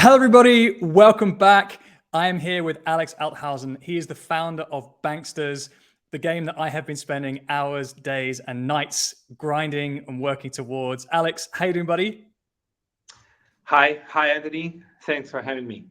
Hello, everybody. Welcome back. I am here with Alex Altgausen. He is the founder of Banksters, the game that I have been spending hours, days, and nights grinding and working towards. Alex, how you doing, buddy? Hi, Anthony. Thanks for having me.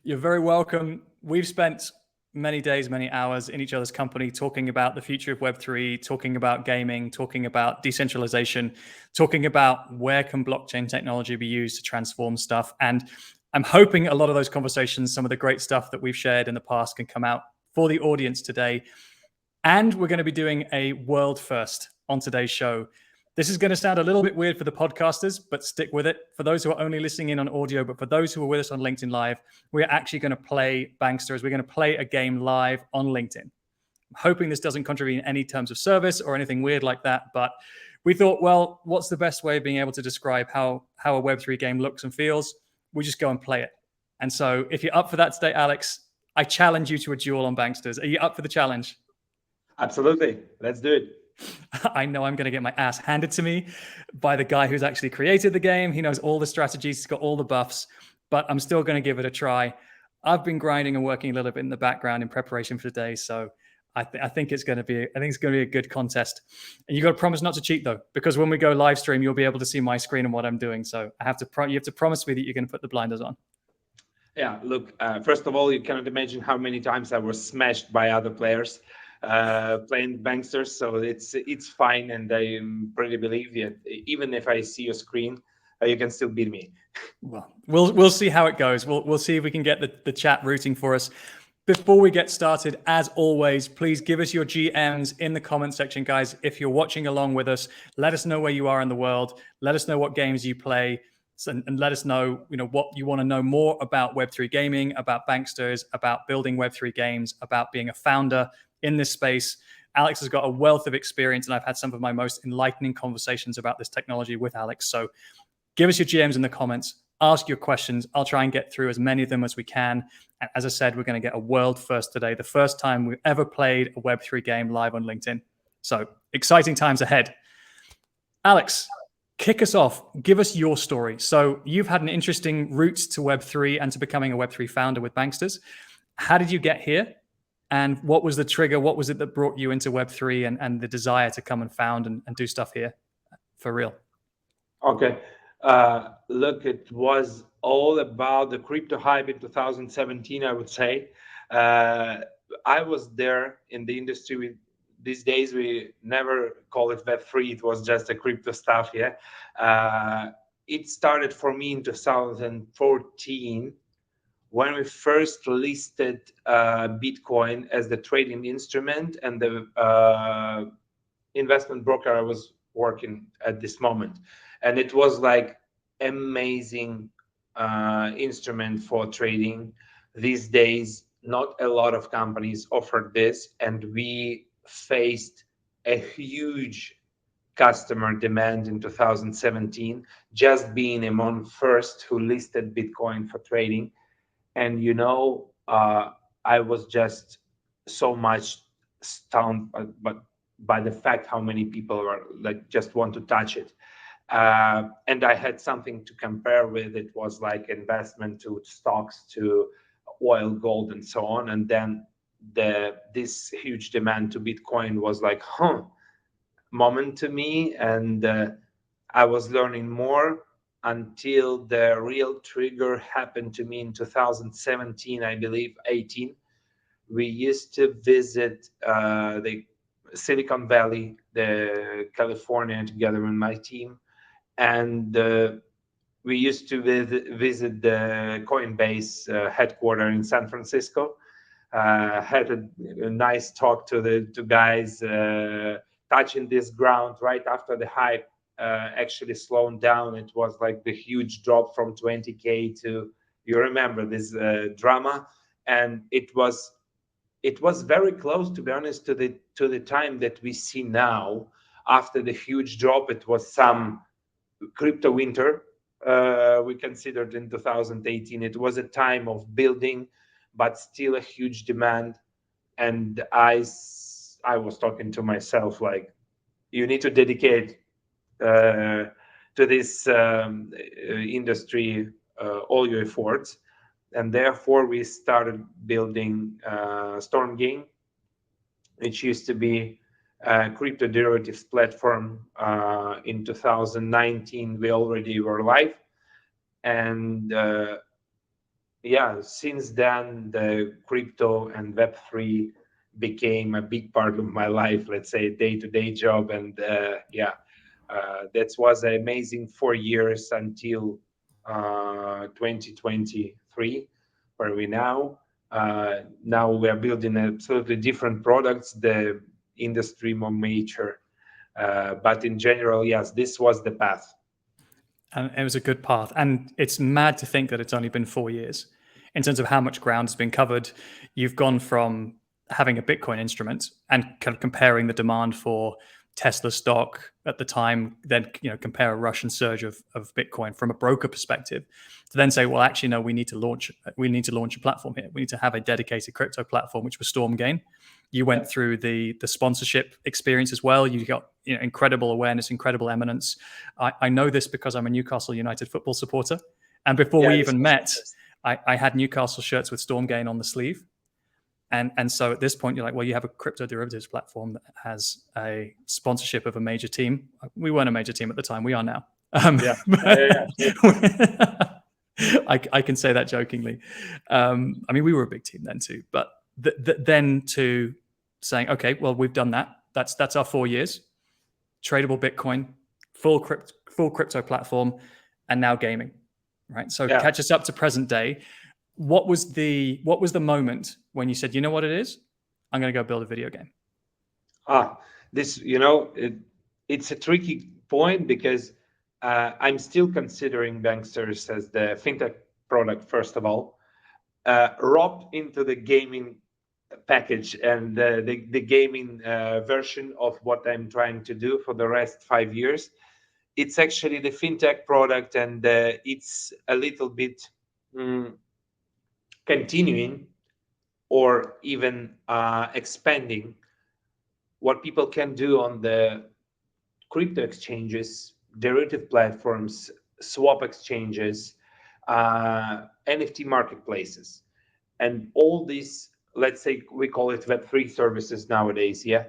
You're very welcome. We've spent many days, many hours in each other's company talking about the future of Web3, talking about gaming, talking about decentralization, talking about where can blockchain technology be used to transform stuff. And I'm hoping a lot of those conversations, some of the great stuff that we've shared in the past, can come out for the audience today. And we're going to be doing a world first on today's show. This is going to sound a little bit weird for the podcasters, but stick with it. For those who are only listening in on audio, but for those who are with us on LinkedIn Live, we're actually going to play Banksters. We're going to play a game live on LinkedIn. I'm hoping this doesn't contravene any terms of service or anything weird like that, but we thought, well, what's the best way of being able to describe how a Web3 game looks and feels? We just go and play it. And so if you're up for that today, Alex, I challenge you to a duel on Banksters. Are you up for the challenge? Absolutely. Let's do it. I know I'm going to get my ass handed to me by the guy who's actually created the game. He knows all the strategies, he's got all the buffs, but I'm still going to give it a try. I've been grinding and working a little bit in the background in preparation for today, so I think it's going to be a good contest. And you got to promise not to cheat though, because when we go live stream, you'll be able to see my screen and what I'm doing. So you have to promise me that you're going to put the blinders on. Yeah. Look, first of all, you cannot imagine how many times I was smashed by other players playing Banksters, so it's fine, and I pretty believe that even if I see your screen, you can still beat me. Well, we'll see how it goes. We'll see if we can get the chat rooting for us. Before we get started, as always, please give us your GMs in the comment section, guys. If you're watching along with us, let us know where you are in the world. Let us know what games you play, and let us know, what you want to know more about Web3 gaming, about Banksters, about building Web3 games, about being a founder in this space. Alex has got a wealth of experience, and I've had some of my most enlightening conversations about this technology with Alex. So give us your GMs in the comments, ask your questions. I'll try and get through as many of them as we can. And as I said, we're going to get a world first today, the first time we've ever played a Web3 game live on LinkedIn. So exciting times ahead. Alex, kick us off. Give us your story. So you've had an interesting route to Web3 and to becoming a Web3 founder with Banksters. How did you get here? And what was the trigger? What was it that brought you into Web3 and the desire to come and found and do stuff here for real? Okay. Look, it was all about the crypto hype in 2017, I would say. I was there in the industry. These days, we never call it Web3. It was just the crypto stuff, yeah. It started for me in 2014 when we first listed Bitcoin as the trading instrument and the investment broker I was working at this moment. And it was like amazing instrument for trading. These days, not a lot of companies offered this, and we faced a huge customer demand in 2017, just being among first who listed Bitcoin for trading. And I was just so much stunned by the fact how many people are like just want to touch it. And I had something to compare with. It was like investment to stocks, to oil, gold, and so on. And then this huge demand to Bitcoin was like, moment to me. And I was learning more until the real trigger happened to me in 2017, I believe, 18. We used to visit the Silicon Valley, the California, together with my team, and we used to visit the Coinbase headquarters in San Francisco. Had a nice talk to the guys touching this ground right after the hype actually slowed down. It was like the huge drop from 20K to, you remember this drama, and it was very close, to be honest, to the time that we see now. After the huge drop, it was some crypto winter we considered in 2018. It was a time of building, but still a huge demand. And I was talking to myself like, you need to dedicate to this industry all your efforts. And therefore, we started building StormGain, which used to be a crypto derivatives platform. In 2019, we already were live. And yeah, since then, the crypto and Web3 became a big part of my life, let's say day-to-day job. And yeah, that was an amazing 4 years until 2023, where we now we are building absolutely different products, the industry more mature. But in general, yes, this was the path. And it was a good path. And it's mad to think that it's only been 4 years in terms of how much ground has been covered. You've gone from having a Bitcoin instrument and kind of comparing the demand for Tesla stock at the time, then compare a Russian surge of Bitcoin from a broker perspective, to then say, well, actually, no, we need to launch a platform here. We need to have a dedicated crypto platform, which was StormGain. You went through the sponsorship experience as well. You got incredible awareness, incredible eminence. I know this because I'm a Newcastle United football supporter, and before we even met, I had Newcastle shirts with StormGain on the sleeve. And so at this point, you're like, well, you have a crypto derivatives platform that has a sponsorship of a major team. We weren't a major team at the time. We are now. I can say that jokingly. I mean, we were a big team then too. But then to saying, okay, well, we've done that. That's our 4 years. Tradable Bitcoin, full crypto platform, and now gaming, right? So catch us up to present day. What was the moment when you said, you know what it is? I'm going to go build a video game. This, it's a tricky point because I'm still considering Banksters as the fintech product, first of all, wrapped into the gaming package and the gaming version of what I'm trying to do for the rest 5 years. It's actually the fintech product, and it's a little bit continuing or even expanding what people can do on the crypto exchanges, derivative platforms, swap exchanges, NFT marketplaces, and all these, let's say we call it Web3 services nowadays, yeah.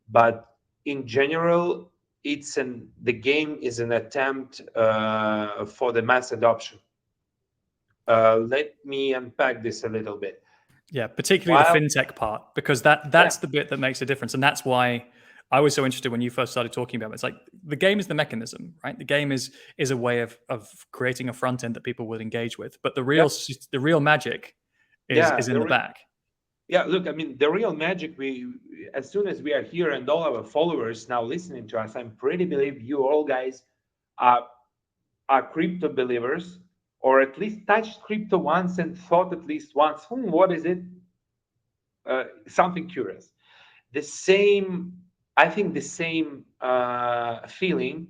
But in general, the game is an attempt for the mass adoption. Let me unpack this a little bit. Yeah, particularly the fintech part, because that's the bit that makes a difference. And that's why I was so interested when you first started talking about it. It's like the game is the mechanism, right? The game is a way of creating a front end that people will engage with. But the real magic is in the back. Yeah, look, I mean, the real magic, as soon as we are here and all our followers now listening to us, I'm pretty believe you all guys are crypto believers, or at least touched crypto once and thought at least once, what is it? Something curious. I think the same feeling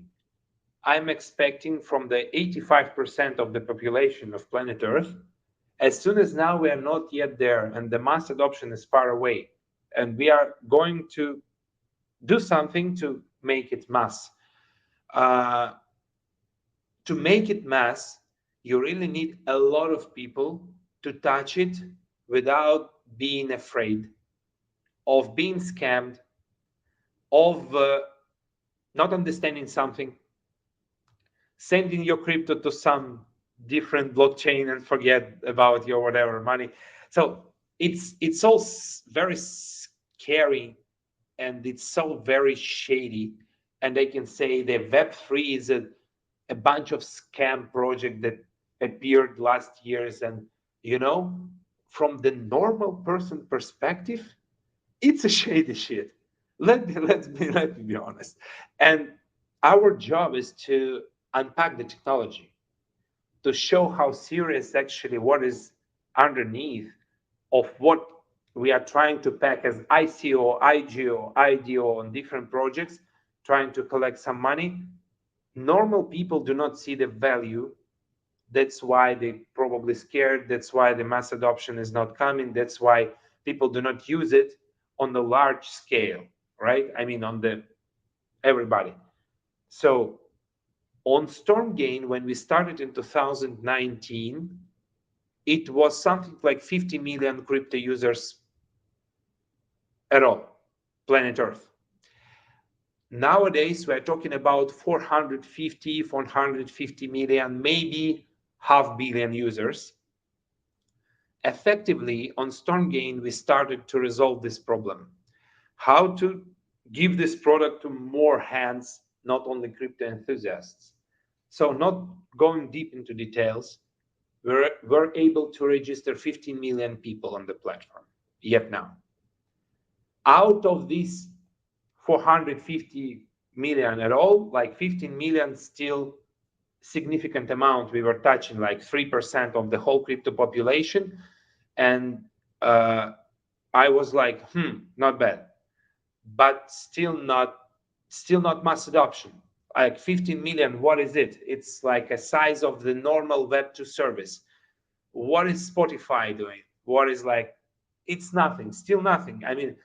I'm expecting from the 85% of the population of planet Earth. As soon as now we are not yet there and the mass adoption is far away, and we are going to do something to make it mass. To make it mass, you really need a lot of people to touch it without being afraid of being scammed, of not understanding something, sending your crypto to some different blockchain and forget about your whatever money. So it's all very scary, and it's so very shady. And I can say the Web3 is a bunch of scam project that appeared last years. And from the normal person perspective, it's a shady shit. Let me be honest. And our job is to unpack the technology, to show how serious actually what is underneath of what we are trying to pack as ICO, IGO, IDO on different projects, trying to collect some money. Normal people do not see the value. That's why they probably scared. That's why the mass adoption is not coming. That's why people do not use it on the large scale, right? I mean, on the everybody. So On StormGain, when we started in 2019, it was something like 50 million crypto users at all, planet Earth. Nowadays, we're talking about 450 million, maybe half billion users. Effectively, on StormGain, we started to resolve this problem. How to give this product to more hands, not only crypto enthusiasts. So not going deep into details, we're able to register 15 million people on the platform yet now. Out of these 450 million at all, like 15 million still significant amount. We were touching like 3% of the whole crypto population. And I was like, not bad, but still not mass adoption. Like 15 million, what is it? It's like a size of the normal Web2 service. What is Spotify doing? What is like, it's nothing, still nothing. I mean,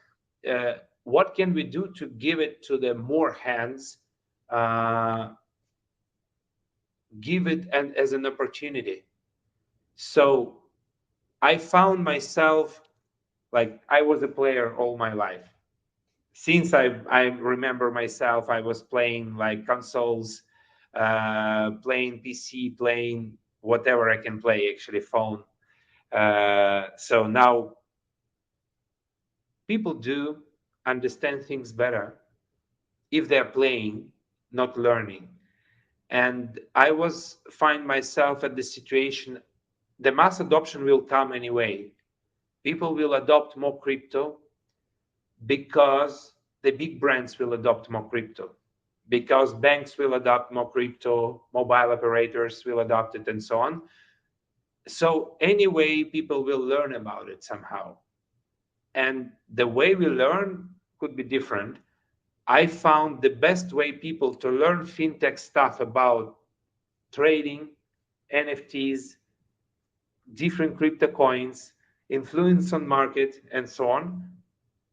what can we do to give it to the more hands, give it as an opportunity? So I found myself, like, I was a player all my life. Since I remember myself, I was playing like consoles, playing PC, playing whatever I can play, actually phone. So now people do understand things better if they're playing, not learning. And I find myself at the situation, the mass adoption will come anyway. People will adopt more crypto because the big brands will adopt more crypto, because banks will adopt more crypto, mobile operators will adopt it, and so on. So anyway, people will learn about it somehow. And the way we learn could be different. I found the best way people to learn fintech stuff about trading, NFTs, different crypto coins, influence on market, and so on,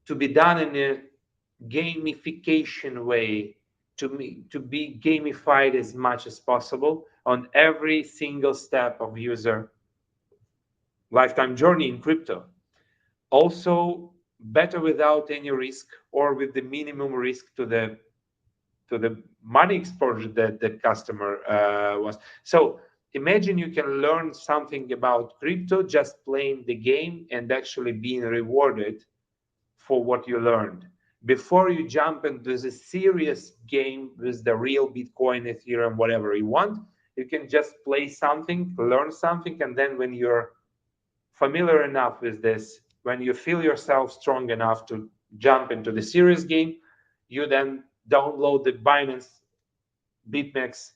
to be done in a gamification way, to be gamified as much as possible on every single step of user lifetime journey in crypto. Also, better without any risk, or with the minimum risk to the money exposure that the customer was. So imagine you can learn something about crypto just playing the game and actually being rewarded for what you learned. Before you jump into the serious game with the real Bitcoin, Ethereum, whatever you want, you can just play something, learn something, and then when you're familiar enough with this, when you feel yourself strong enough to jump into the serious game, you then download the Binance, BitMEX,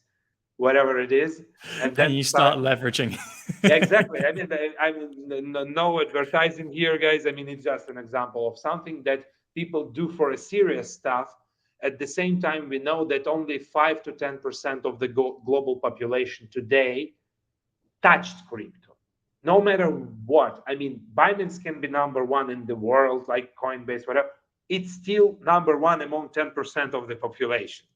whatever it is, and then you start leveraging. Exactly. I mean, no advertising here, guys. I mean, it's just an example of something that people do for a serious stuff. At the same time, we know that only 5 to 10% of the global population today touched crypto, no matter what. I mean, Binance can be number one in the world, like Coinbase, whatever. It's still number one among 10% of the population.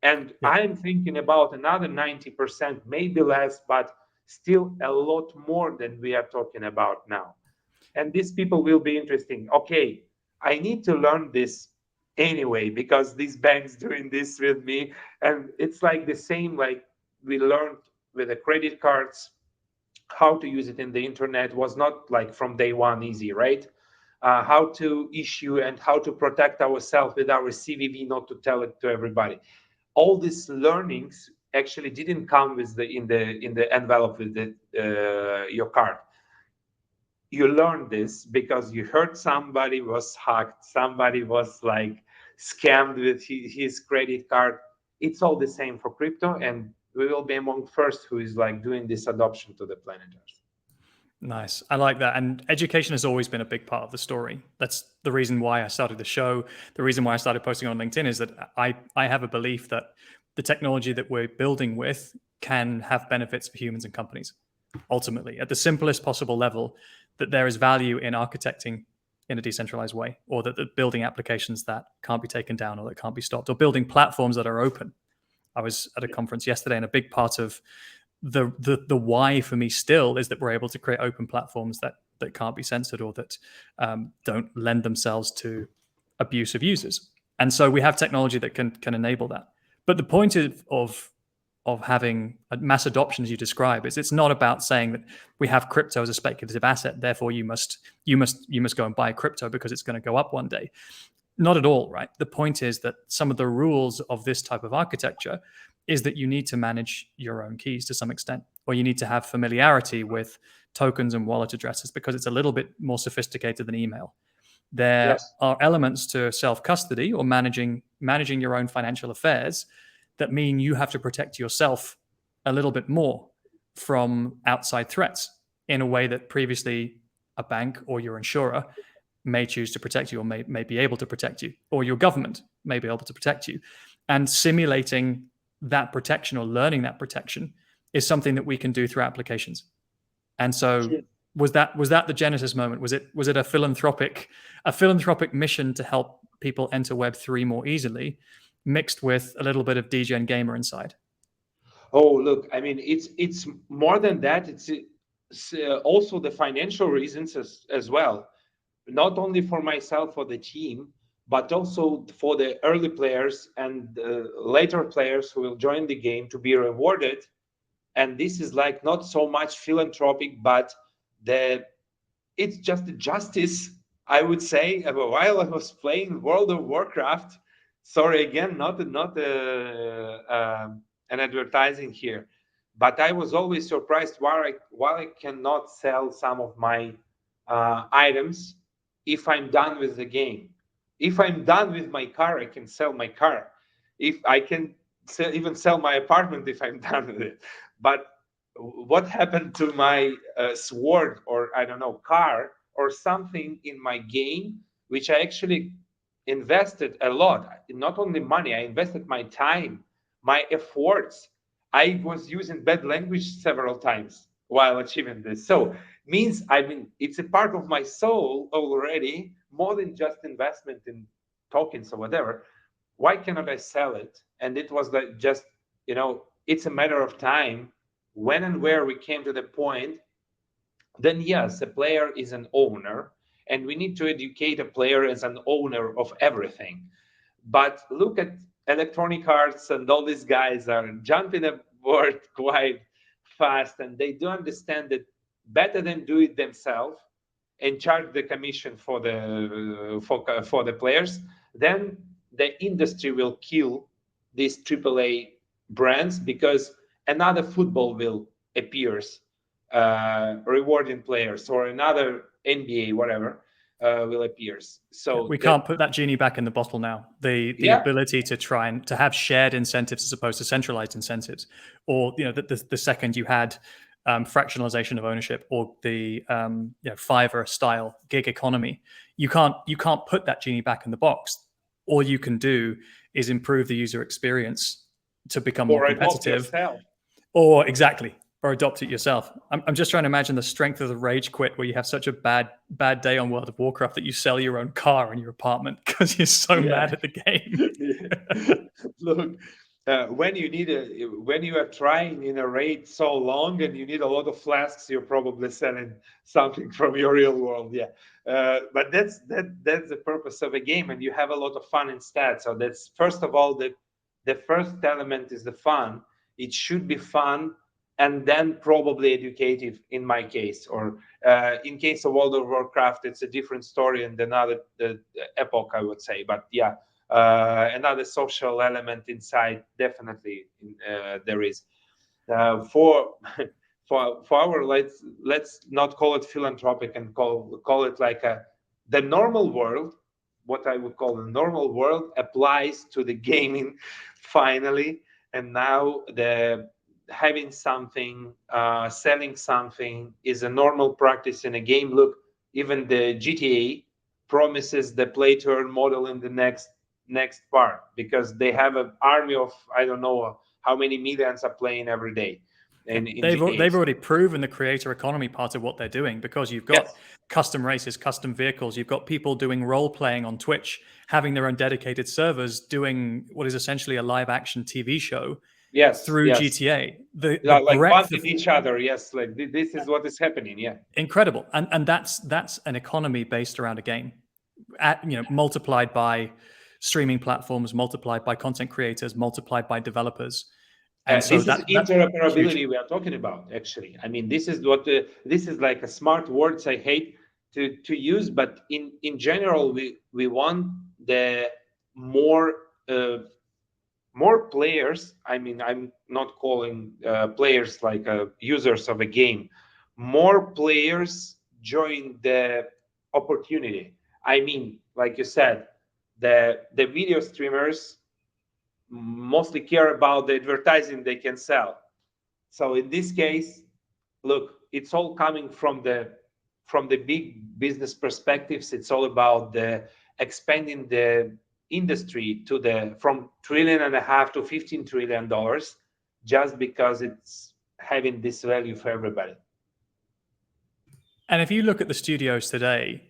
And Yeah. I'm thinking about another 90%, maybe less, but still a lot more than we are talking about now. And these people will be interesting. Okay, I need to learn this anyway, because these banks doing this with me. And it's like the same, like we learned with the credit cards, how to use it in the internet was not like from day one easy, right? How to issue and how to protect ourselves with our CVV, not to tell it to everybody. All these learnings actually didn't come with in the envelope with your card. You learned this because you heard somebody was hacked, somebody was like scammed with his credit card. It's all the same for crypto, and we will be among first who is like doing this adoption to the planet Earth. Nice. I like that. And education has always been a big part of the story. That's the reason why I started the show. The reason why I started posting on LinkedIn is that I have a belief that the technology that we're building with can have benefits for humans and companies. Ultimately, at the simplest possible level, that there is value in architecting in a decentralized way, or that building applications that can't be taken down or that can't be stopped, or building platforms that are open. I was at a conference yesterday, and a big part of the why for me still is that we're able to create open platforms that can't be censored or that don't lend themselves to abuse of users. And so we have technology that can enable that. But the point of having a mass adoption, as you describe, is it's not about saying that we have crypto as a speculative asset, therefore you must go and buy crypto because it's going to go up one day. Not at all, right? The point is that some of the rules of this type of architecture is that you need to manage your own keys to some extent, or you need to have familiarity with tokens and wallet addresses because it's a little bit more sophisticated than email. There are elements to self-custody or managing your own financial affairs that mean you have to protect yourself a little bit more from outside threats in a way that previously a bank or your insurer may choose to protect you, or may be able to protect you, or your government may be able to protect you. And simulating that protection or learning that protection is something that we can do through applications. And so was that the genesis moment? Was it a philanthropic mission to help people enter Web3 more easily, mixed with a little bit of DJ and gamer inside? Oh, look, I mean, it's more than that. It's also the financial reasons as well. Not only for myself, for the team, but also for the early players and later players who will join the game to be rewarded. And this is like not so much philanthropic, but it's just the justice, I would say. While I was playing World of Warcraft, sorry again, not an advertising here, but I was always surprised why I cannot sell some of my items if I'm done with the game. If I'm done with my car, I can sell my car. If I can even sell my apartment if I'm done with it. But what happened to my sword, or I don't know, car or something in my game, which I actually invested a lot, not only money, I invested my time, my efforts. I was using bad language several times while achieving this. So means, I mean, it's a part of my soul already, more than just investment in tokens or whatever. Why cannot I sell it? And it was like just, it's a matter of time when and where we came to the point. Then yes, a player is an owner, and we need to educate a player as an owner of everything. But look at Electronic Arts, and all these guys are jumping aboard quite fast, and they do understand that better than do it themselves and charge the commission for the players. Then the industry will kill these AAA brands because another football will appears rewarding players, or another NBA, whatever, will appears. So we can't put that genie back in the bottle now. The ability to try and to have shared incentives as opposed to centralized incentives, or the second you had fractionalization of ownership, or the Fiverr style gig economy, you can't put that genie back in the box. All you can do is improve the user experience to become more competitive, or adopt it yourself. I'm just trying to imagine the strength of the rage quit where you have such a bad day on World of Warcraft that you sell your own car in your apartment because you're so mad at the game. Look, when you are trying in a raid so long and you need a lot of flasks, you're probably selling something from your real world. But that's the purpose of a game, and you have a lot of fun instead. So that's, first of all, the first element is the fun. It should be fun, and then probably educative in my case, or in case of World of Warcraft, it's a different story and another epoch, I would say. But another social element inside, definitely there is. For our, let's not call it philanthropic and call it like the normal world. What I would call the normal world applies to the gaming finally, and now the having something, selling something is a normal practice in a game. Look, even the GTA promises the play to earn model in the next part, because they have an army of, I don't know how many millions are playing every day. in They've GTA. already proven the creator economy part of what they're doing, because you've got Yes, custom races, custom vehicles. You've got people doing role playing on Twitch, having their own dedicated servers, doing what is essentially a live action TV show yes, through yes. GTA. The Like breadth wanted of each other. Yes, like this is what is happening. Yeah. incredible, and that's an economy based around a game, multiplied by streaming platforms, multiplied by content creators, multiplied by developers, and so This is that's huge. interoperability we are talking about. Actually, I mean, this is what this is like a smart words I hate to use, but in general, we want the more more players. I mean, I'm not calling players like users of a game. More players join the opportunity. I mean, like you said, the video streamers mostly care about the advertising they can sell. So in this case, look, it's all coming from the big business perspectives. It's all about the expanding the industry to the from $1.5 trillion to $15 trillion, just because it's having this value for everybody. And if you look at the studios today,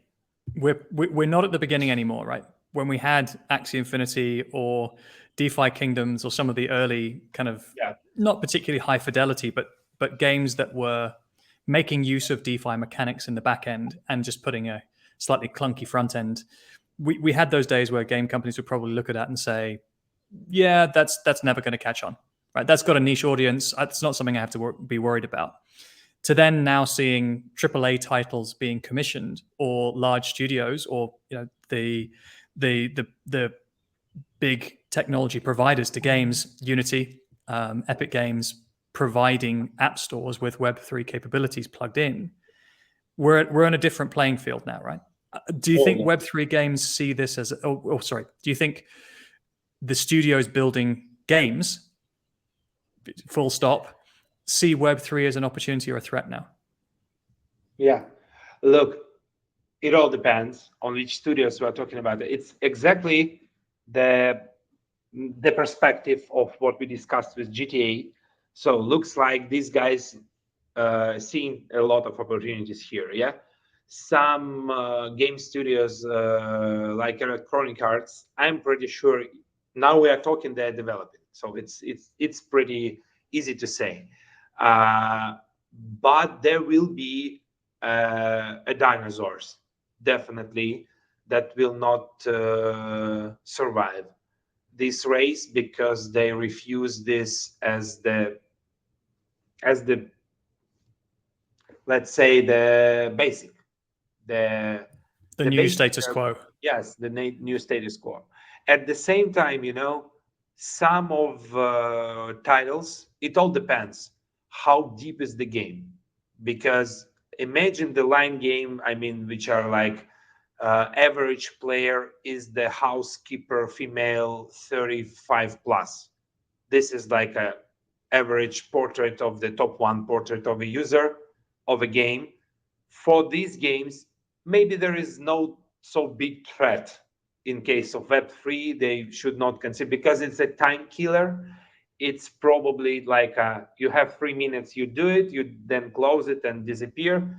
we're not at the beginning anymore, right? When we had Axie Infinity or DeFi Kingdoms or some of the early kind of not particularly high fidelity, but games that were making use of DeFi mechanics in the back end and just putting a slightly clunky front end. We had those days where game companies would probably look at that and say, yeah, that's never going to catch on, right? That's got a niche audience. It's not something I have to be worried about. To then now seeing AAA titles being commissioned, or large studios, or the big technology providers to games, Unity, Epic Games, providing app stores with Web3 capabilities plugged in. We're in a different playing field now, right? Do you think Web3 games see this as? Do you think the studios building games, full stop, see Web3 as an opportunity or a threat now? Yeah, look, it all depends on which studios we are talking about. It's exactly the perspective of what we discussed with GTA. So looks like these guys seeing a lot of opportunities here. Yeah, some game studios like Electronic Arts, I'm pretty sure now we are talking they're developing. So it's pretty easy to say. But there will be a dinosaurs definitely that will not survive this race, because they refuse this as the let's say the basic the new basic, status quo. Yes, the new status quo. At the same time, some of titles, it all depends how deep is the game, because imagine the line game, I mean, which are like average player is the housekeeper female 35 plus. This is like a average portrait of the top one portrait of a user of a game. For these games, maybe there is no so big threat. In case of Web3, they should not consider, because it's a time killer. It's probably like you have 3 minutes, you do it, you then close it and disappear.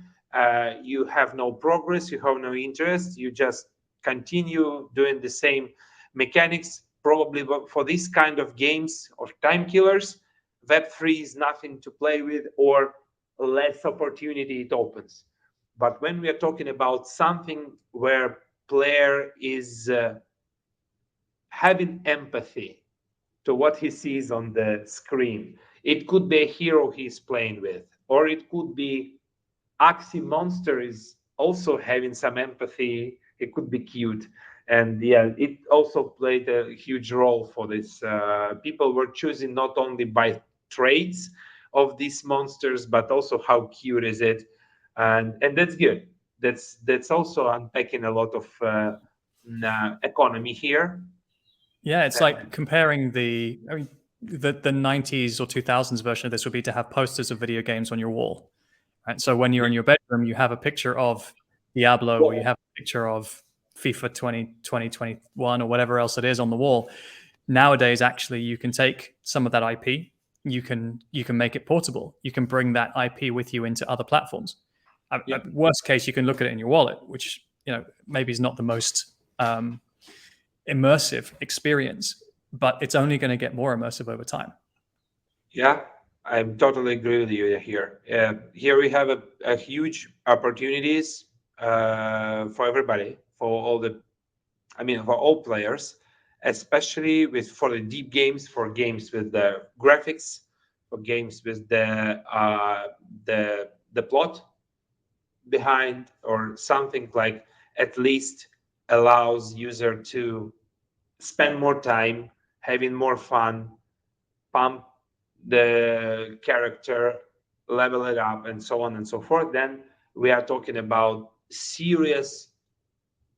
You have no progress, you have no interest, you just continue doing the same mechanics. Probably for this kind of games or time killers, Web3 is nothing to play with, or less opportunity it opens. But when we are talking about something where player is having empathy to what he sees on the screen, it could be a hero he's playing with, or it could be Axie Monster is also having some empathy. It could be cute. And yeah, it also played a huge role for this. People were choosing not only by traits of these monsters, but also how cute is it. And that's good. That's also unpacking a lot of economy here. Yeah, it's like comparing the 90s or 2000s version of this would be to have posters of video games on your wall. Right? So when you're in your bedroom, you have a picture of Diablo, or you have a picture of FIFA 2021 or whatever else it is on the wall. Nowadays, actually, you can take some of that IP, you can make it portable. You can bring that IP with you into other platforms. Yeah. At worst case, you can look at it in your wallet, which maybe is not the most immersive experience, but it's only going to get more immersive over time. Yeah, I totally agree with you here. Here we have a huge opportunities for everybody, for for all players, especially for the deep games, for games with the graphics, for games with the plot behind, or something like at least allows user to spend more time having more fun, pump the character, level it up, and so on and so forth. Then we are talking about serious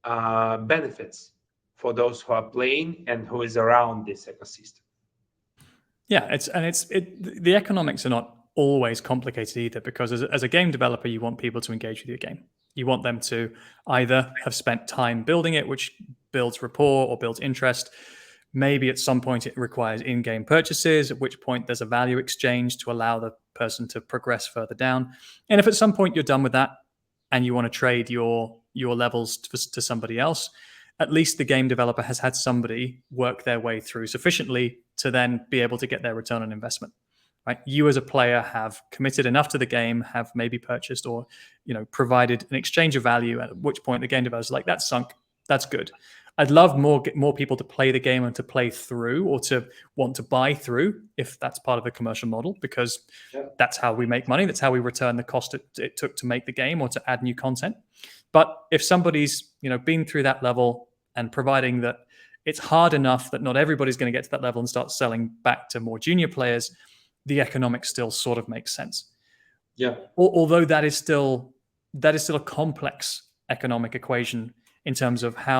benefits for those who are playing and who is around this ecosystem. Yeah, the economics are not always complicated either, because as a game developer, you want people to engage with your game. You want them to either have spent time building it, which builds rapport or builds interest. Maybe at some point it requires in-game purchases, at which point there's a value exchange to allow the person to progress further down. And if at some point you're done with that and you want to trade your levels to somebody else, at least the game developer has had somebody work their way through sufficiently to then be able to get their return on investment. Right? You as a player have committed enough to the game, have maybe purchased or provided an exchange of value, at which point the game developer is like, that's sunk, that's good. I'd love more people to play the game and to play through, or to want to buy through, if that's part of the commercial model, because that's how we make money. That's how we return the cost it took to make the game or to add new content. But if somebody's been through that level, and providing that it's hard enough that not everybody's going to get to that level and start selling back to more junior players, the economics still sort of makes sense. Yeah. Although that is still a complex economic equation in terms of how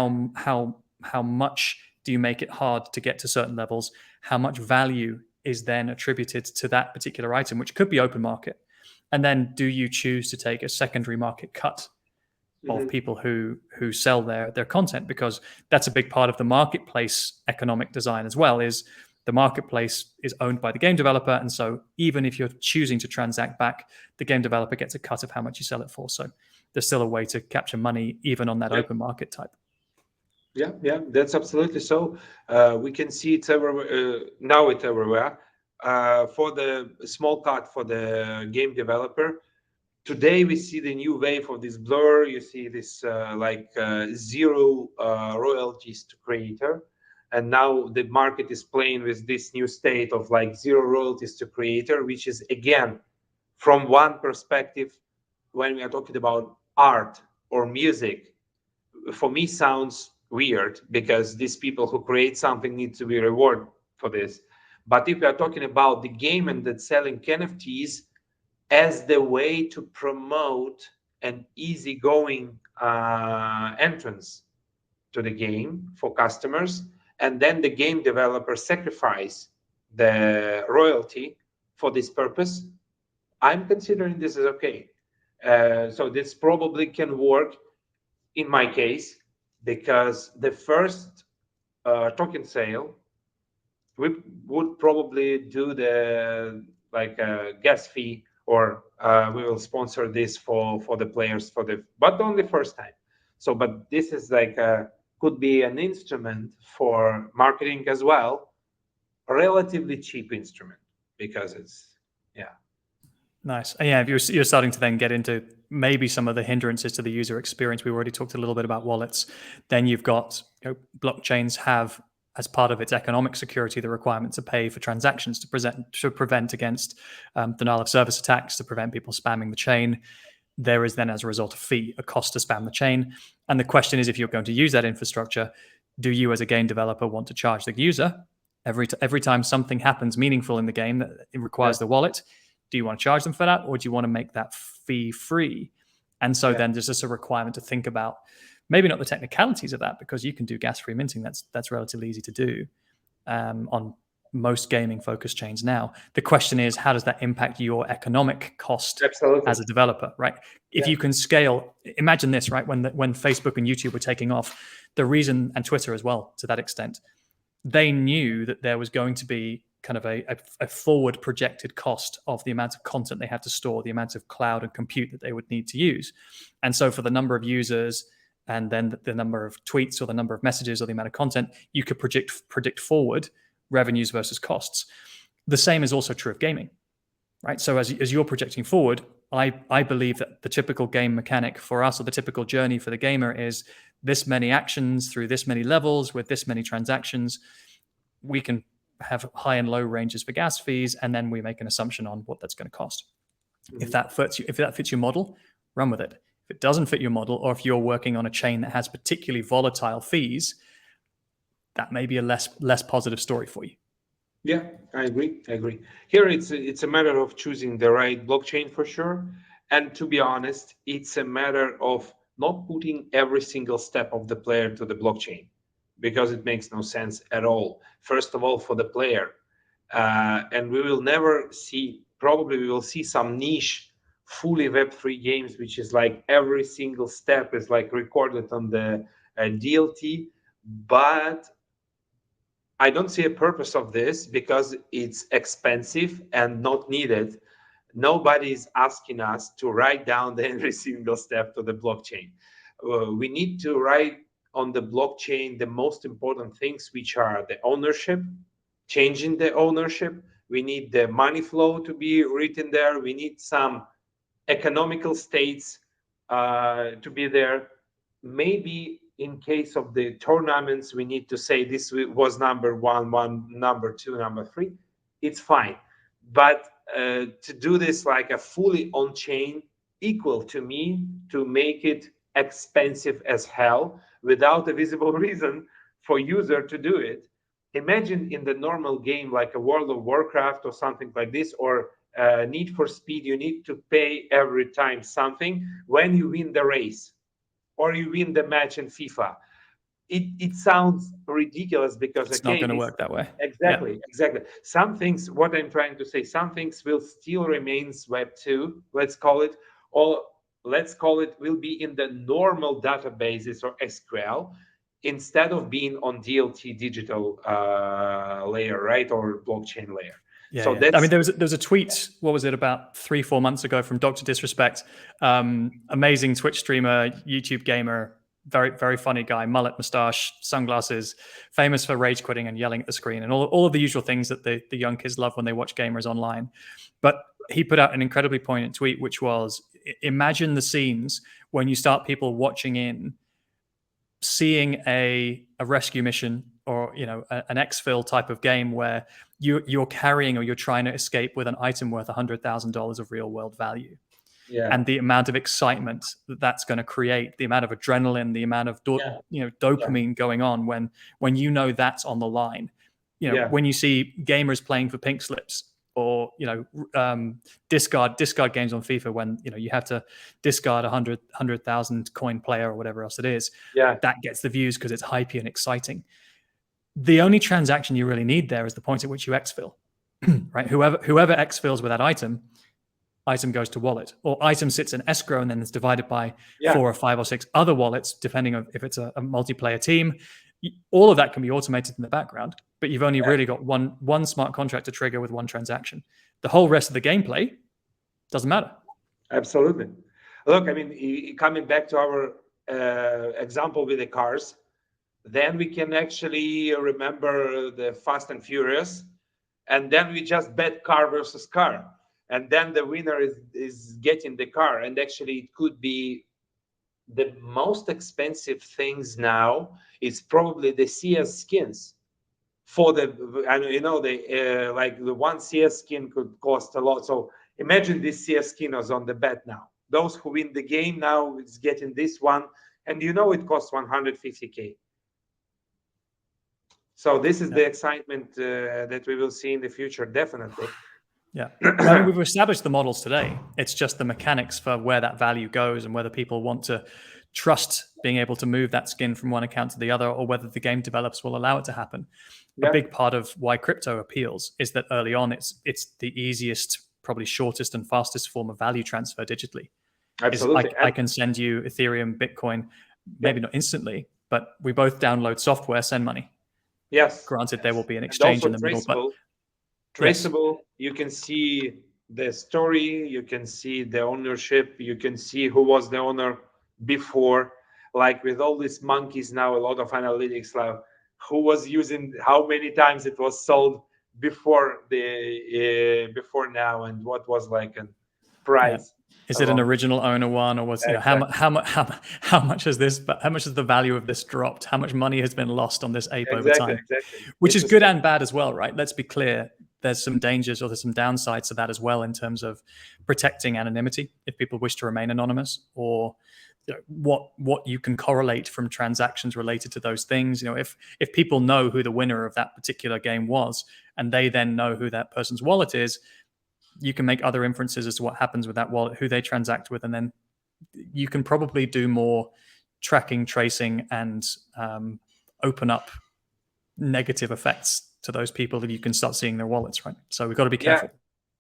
much do you make it hard to get to certain levels, how much value is then attributed to that particular item, which could be open market, and then do you choose to take a secondary market cut of people who sell their content, because that's a big part of the marketplace economic design as well. Is the marketplace is owned by the game developer, and so even if you're choosing to transact back, the game developer gets a cut of how much you sell it for. So there's still a way to capture money even on that open market type. Yeah, that's absolutely so. We can see it everywhere now. It's everywhere. For the small cut for the game developer, today we see the new wave of this blur. You see this zero royalties to creator, and now the market is playing with this new state of like zero royalties to creator, which is, again, from one perspective, when we are talking about art or music, for me sounds weird, because these people who create something need to be rewarded for this. But if we are talking about the game and that selling NFTs as the way to promote an easygoing entrance to the game for customers, and then the game developer sacrifice the royalty for this purpose, I'm considering this is okay. So this probably can work in my case, because the first token sale, we would probably do the gas fee, or we will sponsor this for the players but only first time. So, but this is could be an instrument for marketing as well, a relatively cheap instrument, because it's Nice. And yeah, if you're starting to then get into maybe some of the hindrances to the user experience. We already talked a little bit about wallets. Then you've got blockchains have, as part of its economic security, the requirement to pay for transactions to prevent against denial of service attacks, to prevent people spamming the chain. There is then, as a result, a fee, a cost to spam the chain. And the question is, if you're going to use that infrastructure, do you as a game developer want to charge the user every time something happens meaningful in the game that it requires the wallet? Do you want to charge them for that, or do you want to make that fee free? And so then there's just a requirement to think about, maybe not the technicalities of that, because you can do gas-free minting. That's relatively easy to do on most gaming-focused chains now. The question is, how does that impact your economic cost as a developer, right? If you can scale, imagine this, right? When Facebook and YouTube were taking off, the reason, and Twitter as well, to that extent, they knew that there was going to be kind of a forward projected cost of the amount of content they have to store, the amount of cloud and compute that they would need to use. And so for the number of users and then the number of tweets or the number of messages or the amount of content, you could predict forward revenues versus costs. The same is also true of gaming, right? So as you're projecting forward, I believe that the typical game mechanic for us, or the typical journey for the gamer, is this many actions through this many levels with this many transactions. We can have high and low ranges for gas fees, and then we make an assumption on what that's going to cost. Mm-hmm. If that fits your model, run with it. If it doesn't fit your model, or if you're working on a chain that has particularly volatile fees, that may be a less positive story for you. Yeah, I agree. Here, it's a matter of choosing the right blockchain for sure. And to be honest, it's a matter of not putting every single step of the player to the blockchain, because it makes no sense at all. First of all, for the player, and we will never see. Probably we will see some niche, fully Web3 games, which is like every single step is like recorded on the DLT, but I don't see a purpose of this because it's expensive and not needed. Nobody is asking us to write down every single step to the blockchain. We need to write on the blockchain the most important things, which are the ownership, changing the ownership. We need the money flow to be written there. We need some economical states to be there. Maybe in case of the tournaments, we need to say this was number one, number two, number three. It's fine. But to do this like a fully on-chain, equal to me to make it expensive as hell without a visible reason for user to do it. Imagine in the normal game like a World of Warcraft or something like this, or Need for Speed, you need to pay every time something when you win the race or you win the match in FIFA. It sounds ridiculous because it's not going to work that way. Exactly. Some things, what I'm trying to say, some things will still remain Web 2, let's call it, or let's call it will be in the normal databases or SQL instead of being on DLT digital layer, right, or blockchain layer. Yeah, so I mean, there was a tweet. What was it, about 3-4 months ago, from Dr. Disrespect, amazing Twitch streamer, YouTube gamer, very very funny guy, mullet, mustache, sunglasses, famous for rage quitting and yelling at the screen, and all of the usual things that the young kids love when they watch gamers online. But he put out an incredibly poignant tweet, which was, imagine the scenes when you start people watching in, seeing a rescue mission or an exfil type of game where you're carrying or you're trying to escape with an item worth $100,000 of real world value. Yeah. And the amount of excitement that's going to create, the amount of adrenaline, the amount of dopamine going on when that's on the line. When you see gamers playing for pink slips, or discard games on FIFA when you have to discard 100,000 coin player or whatever else it is. Yeah, that gets the views because it's hypey and exciting. The only transaction you really need there is the point at which you exfil, right? Whoever exfils with that item goes to wallet, or item sits in escrow and then it's divided by 4 or 5 or 6 other wallets, depending on if it's a multiplayer team. All of that can be automated in the background, but you've only really got one smart contract to trigger with one transaction. The whole rest of the gameplay doesn't matter. Absolutely. Look, I mean, coming back to our example with the cars, then we can actually remember the Fast and Furious, and then we just bet car versus car, and then the winner is getting the car. And actually, it could be the most expensive things now is probably the CS skins. For the, like the one CS skin could cost a lot. So imagine this CS skin is on the bet now. Those who win the game now is getting this one, and it costs 150K. So this is the excitement that we will see in the future, definitely. Yeah, I mean, we've established the models today. It's just the mechanics for where that value goes and whether people want to trust being able to move that skin from one account to the other, or whether the game developers will allow it to happen. A big part of why crypto appeals is that early on, it's the easiest, probably shortest and fastest form of value transfer digitally. Absolutely. I can send you Ethereum, Bitcoin, maybe not instantly, but we both download software, send money. Yes. Granted, there will be an exchange in the middle, but traceable. You can see the story, you can see the ownership, you can see who was the owner before. Like with all these monkeys now, a lot of analytics, like who was using, how many times it was sold before the before now, and what was like a price. Is it an original owner one, or was, you know, Exactly. how much has this, how much has the value of this dropped? How much money has been lost on this ape over Exactly, time? exactly. Which It's is a good and bad as well, right? Let's be clear. There's some dangers or there's some downsides to that as well, in terms of protecting anonymity if people wish to remain anonymous, or you know, what you can correlate from transactions related to those things. You know, if people know who the winner of that particular game was, and they then know who that person's wallet is, you can make other inferences as to what happens with that wallet, who they transact with, and then you can probably do more tracking, tracing, and open up negative effects to those people if you can start seeing their wallets, right? So we've got to be careful.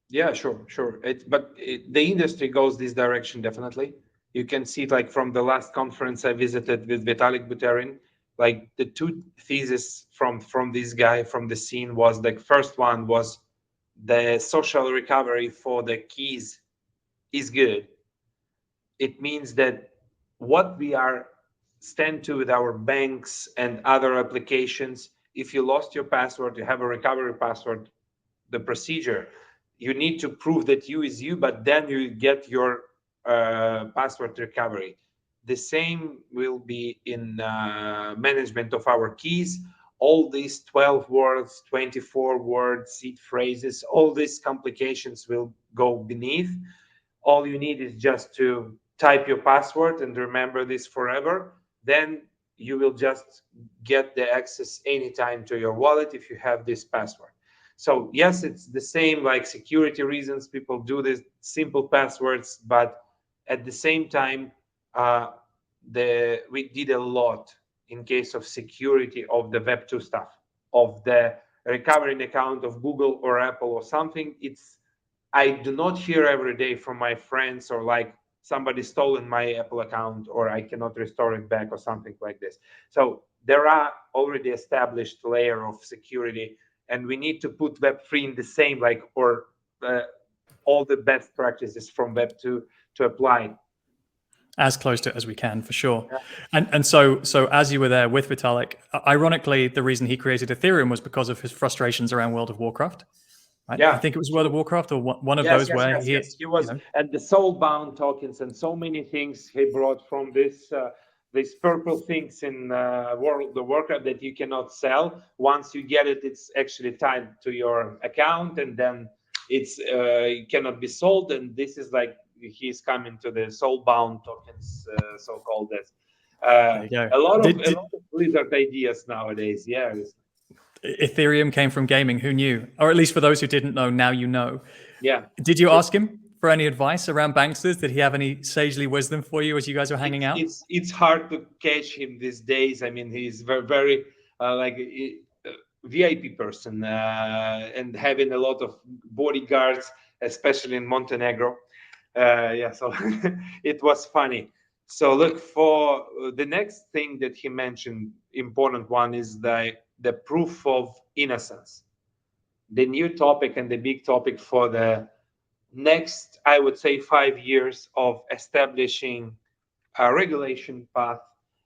Yeah, sure. The industry goes this direction definitely. You can see it like from the last conference I visited with Vitalik Buterin, like the two theses from this guy from the scene was, like, first one was the social recovery for the keys is good. It means that what we are stand to with our banks and other applications, if you lost your password, you have a recovery password, the procedure, you need to prove that you is you, but then you get your password recovery. The same will be in management of our keys. All these 12 words, 24 words, seed phrases, all these complications will go beneath. All you need is just to type your password and remember this forever. Then you will just get the access anytime to your wallet if you have this password. So yes, it's the same, like security reasons people do this simple passwords, but at the same time, we did a lot in case of security of the Web2 stuff, of the recovering account of Google or Apple or something. It's, I do not hear every day from my friends or like somebody stolen my Apple account or I cannot restore it back or something like this. So there are already established layer of security, and we need to put Web3 in the same, like, or all the best practices from Web2 to apply. As close to it as we can, for sure. And so as you were there with Vitalik, ironically, the reason he created Ethereum was because of his frustrations around World of Warcraft. Right? Yeah. I think it was World of Warcraft or one of Yes, those yes, where yes, yes. He was, and the soulbound tokens and so many things he brought from this these purple things in World of Warcraft that you cannot sell. Once you get it, it's actually tied to your account, and then it's it cannot be sold. And this is like he's coming to the soulbound tokens, so called as. there you go. A lot of Blizzard ideas nowadays. Yeah. Ethereum came from gaming. Who knew? Or at least for those who didn't know, now you know. Yeah. Did you ask him for any advice around Banksters? Did he have any sagely wisdom for you as you guys were hanging out? It's hard to catch him these days. I mean, he's very like a VIP person and having a lot of bodyguards, especially in Montenegro. Yeah, so it was funny. So look for the next thing that he mentioned. Important one is the proof of innocence. The new topic and the big topic for the next, I would say, 5 years of establishing a regulation path,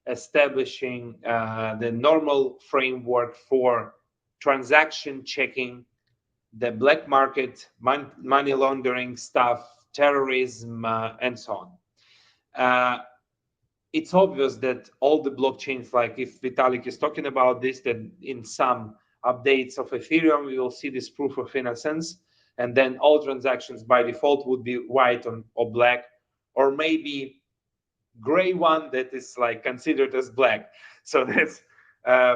establishing the normal framework for transaction checking, the black market, money laundering stuff, terrorism, and so on. It's obvious that all the blockchains, like if Vitalik is talking about this, that in some updates of Ethereum, we will see this proof of innocence, and then all transactions by default would be white or black, or maybe gray one that is like considered as black. So that's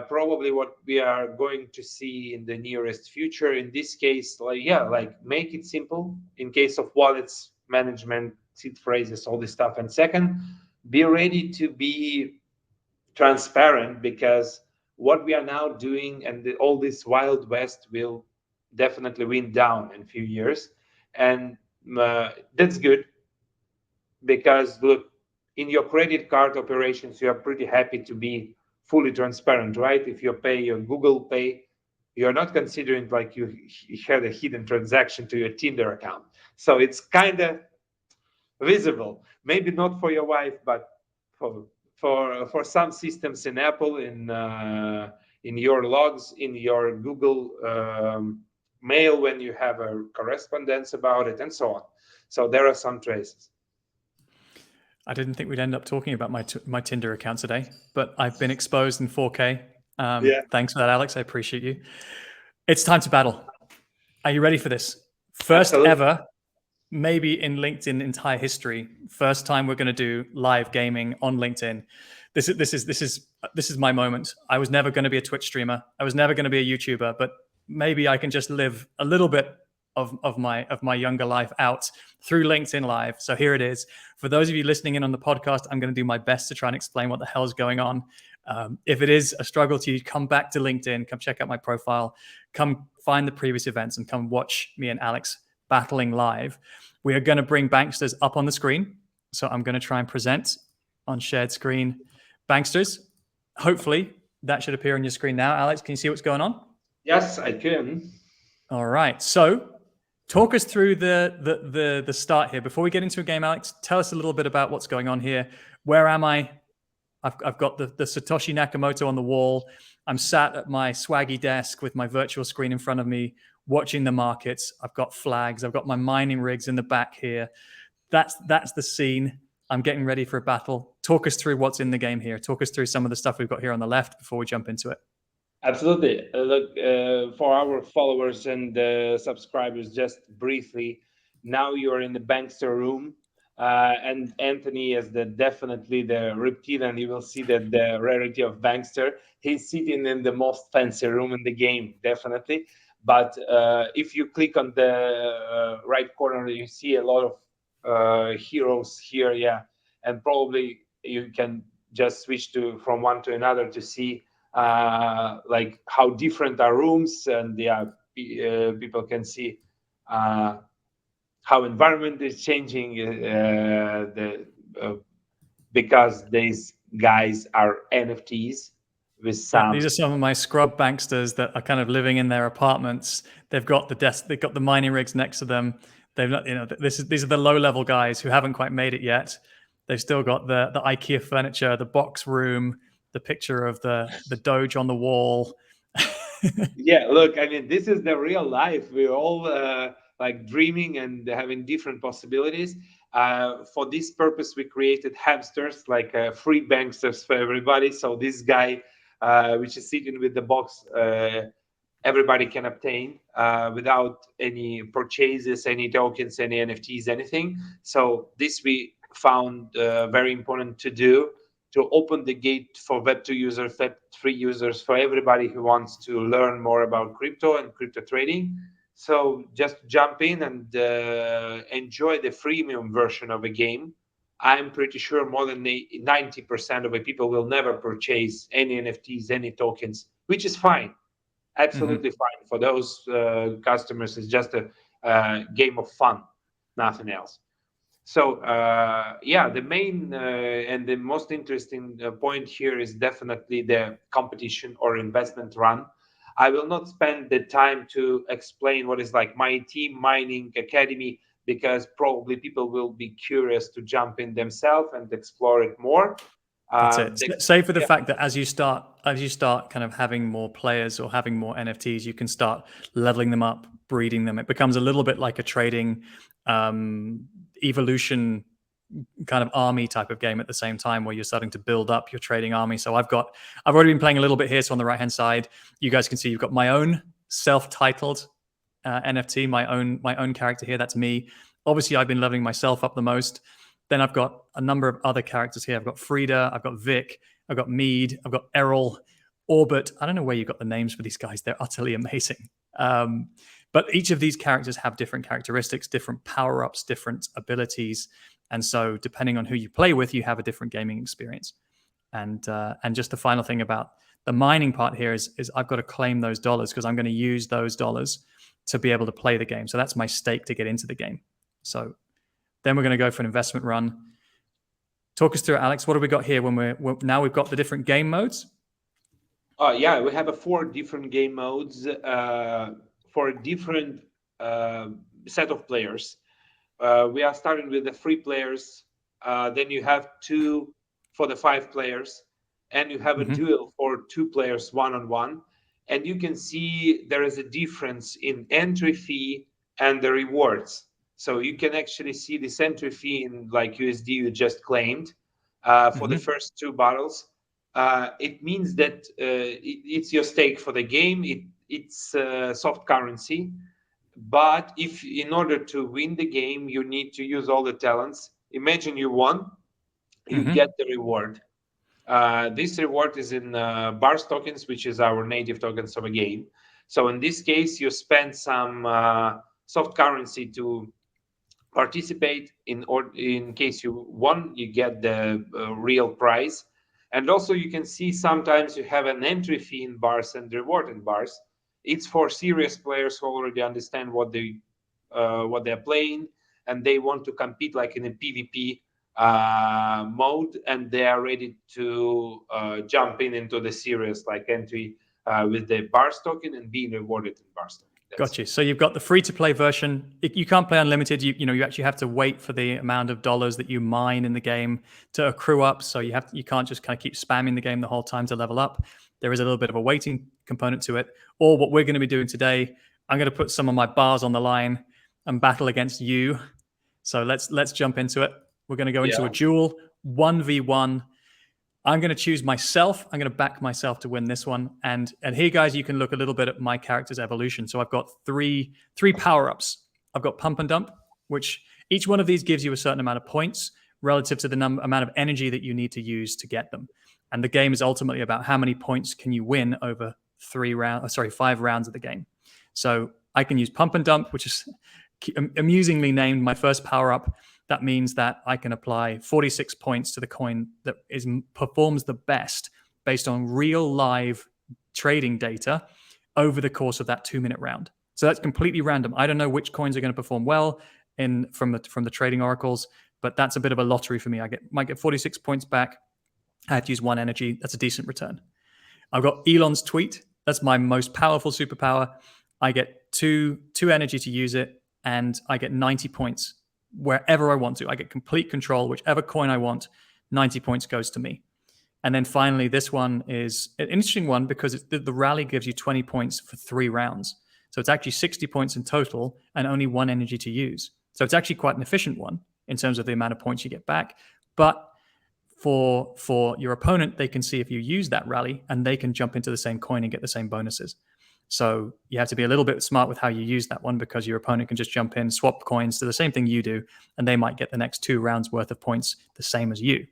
probably what we are going to see in the nearest future. In this case, like make it simple in case of wallets management, seed phrases, all this stuff. And second, be ready to be transparent, because what we are now doing and all this wild west will definitely wind down in a few years, and that's good, because look, in your credit card operations, you are pretty happy to be fully transparent, right? If you pay your Google Pay, you're not considering like you had a hidden transaction to your Tinder account. So it's kind of visible. Maybe not for your wife, but for for some systems in Apple, in your logs, in your Google mail when you have a correspondence about it, and so on. So there are some traces. I didn't think we'd end up talking about my Tinder account today, but I've been exposed in 4K. Yeah, Thanks for that, Alex. I appreciate you. It's time to battle. Are you ready for this? First absolutely. ever, maybe in LinkedIn entire history, first time we're going to do live gaming on LinkedIn. This is my moment. I was never going to be a Twitch streamer. I was never going to be a YouTuber, but maybe I can just live a little bit of my younger life out through LinkedIn Live. So here it is. For those of you listening in on the podcast, I'm going to do my best to try and explain what the hell is going on. If it is a struggle to you, come back to LinkedIn, come check out my profile, come find the previous events, and come watch me and Alex battling live. We are going to bring Banksters up on the screen. So I'm going to try and present on shared screen Banksters. Hopefully that should appear on your screen now. Alex, can you see what's going on? Yes, I can. All right. So talk us through the start here. Before we get into a game, Alex, tell us a little bit about what's going on here. Where am I? I've got the Satoshi Nakamoto on the wall. I'm sat at my swaggy desk with my virtual screen in front of me, watching the markets. I've got flags. I've got my mining rigs in the back here. That's the scene. I'm getting ready for a battle. Talk us through what's in the game here. Talk us through some of the stuff we've got here on the left before we jump into it. Absolutely. Look, for our followers and subscribers, just briefly, now you're in the Bankster room, and Anthony is definitely the reptilian. You will see that the rarity of Bankster. He's sitting in the most fancy room in the game, definitely. But if you click on the right corner, you see a lot of heroes here, yeah, and probably you can just switch to from one to another to see like how different are rooms, and yeah, people can see how environment is changing, because these guys are NFTs with Yeah, some. these are some of my scrub banksters that are kind of living in their apartments. They've got the desk, they've got the mining rigs next to them. They've not, these are the low level guys who haven't quite made it yet. They've still got the IKEA furniture, the box room, the picture of the Doge on the wall. Yeah, look, I mean, this is the real life. We're all like dreaming and having different possibilities. For this purpose, we created hamsters, like free banksters for everybody. So this guy, which is sitting with the box, everybody can obtain without any purchases, any tokens, any NFTs, anything. So this we found very important to do, to open the gate for Web2 users, Web3 users, for everybody who wants to learn more about crypto and crypto trading. So just jump in and enjoy the freemium version of a game. I'm pretty sure more than 90% of the people will never purchase any NFTs, any tokens, which is fine. Absolutely fine. For those customers, it's just a game of fun, nothing else. So yeah, the main and the most interesting point here is definitely the competition or investment run. I will not spend the time to explain what is like my team mining academy, because probably people will be curious to jump in themselves and explore it more. That's it. Save for the Yeah, fact that as you start kind of having more players or having more NFTs, you can start leveling them up, breeding them. It becomes a little bit like a trading evolution kind of army type of game at the same time, where you're starting to build up your trading army. So I've already been playing a little bit here. So on the right hand side, you guys can see you've got my own self-titled NFT, my own character here. That's me. Obviously, I've been leveling myself up the most. Then I've got a number of other characters here. I've got Frida, I've got Vic, I've got Mead, I've got Errol, Orbit. I don't know where you got the names for these guys. They're utterly amazing. But each of these characters have different characteristics, different power-ups, different abilities. And so depending on who you play with, you have a different gaming experience. And just the final thing about the mining part here is I've got to claim those dollars, because I'm going to use those dollars to be able to play the game. So that's my stake to get into the game. So then we're going to go for an investment run. Talk us through it, Alex. What have we got here when now we've got the different game modes? Yeah, we have 4 different game modes for a different set of players. We are starting with the 3 players. Then you have 2 for the 5 players, and you have a Hmm. duel for 2 players, one-on-one. And you can see there is a difference in entry fee and the rewards. So you can actually see this entry fee in like USD you just claimed for the Hmm. first 2 battles. It means that it's your stake for the game. It's soft currency, but if in order to win the game you need to use all the talents, imagine you won, you Hmm. get the reward. This reward is in bars tokens, which is our native tokens of a game. So in this case you spend some soft currency to participate in, or in case you won you get the real prize. And also you can see sometimes you have an entry fee in bars and reward in bars. It's for serious players who already understand what they're playing, and they want to compete like in a PvP mode, and they are ready to jump into the serious like entry with the bars token and being rewarded in bars token. That's Got you. So you've got the free to play version. You can't play unlimited. You actually have to wait for the amount of dollars that you mine in the game to accrue up. So you can't just kind of keep spamming the game the whole time to level up. There is a little bit of a waiting component to it. Or what we're going to be doing today, I'm going to put some of my bars on the line and battle against you. So let's jump into it. We're going to go into a yeah. duel, 1v1. I'm going to choose myself. I'm going to back myself to win this one. And here, guys, you can look a little bit at my character's evolution. So I've got three power ups. I've got pump and dump, which each one of these gives you a certain amount of points relative to the amount of energy that you need to use to get them. And the game is ultimately about how many points can you win over 5 rounds of the game. So I can use pump and dump, which is amusingly named my first power up. That means that I can apply 46 points to the coin that performs the best based on real live trading data over the course of that 2-minute round. So that's completely random. I don't know which coins are going to perform well from the trading oracles, but that's a bit of a lottery for me. Might get 46 points back. I have to use 1 energy. That's a decent return. I've got Elon's tweet. That's my most powerful superpower. I get two energy to use it, and I get 90 points wherever I want to. I get complete control. Whichever coin I want, 90 points goes to me. And then finally, this one is an interesting one because the rally gives you 20 points for 3 rounds. So it's actually 60 points in total and only 1 energy to use. So it's actually quite an efficient one in terms of the amount of points you get back. But for your opponent, they can see if you use that rally and they can jump into the same coin and get the same bonuses. So you have to be a little bit smart with how you use that one because your opponent can just jump in, swap coins to the same thing you do, and they might get the next 2 rounds worth of points the same as you.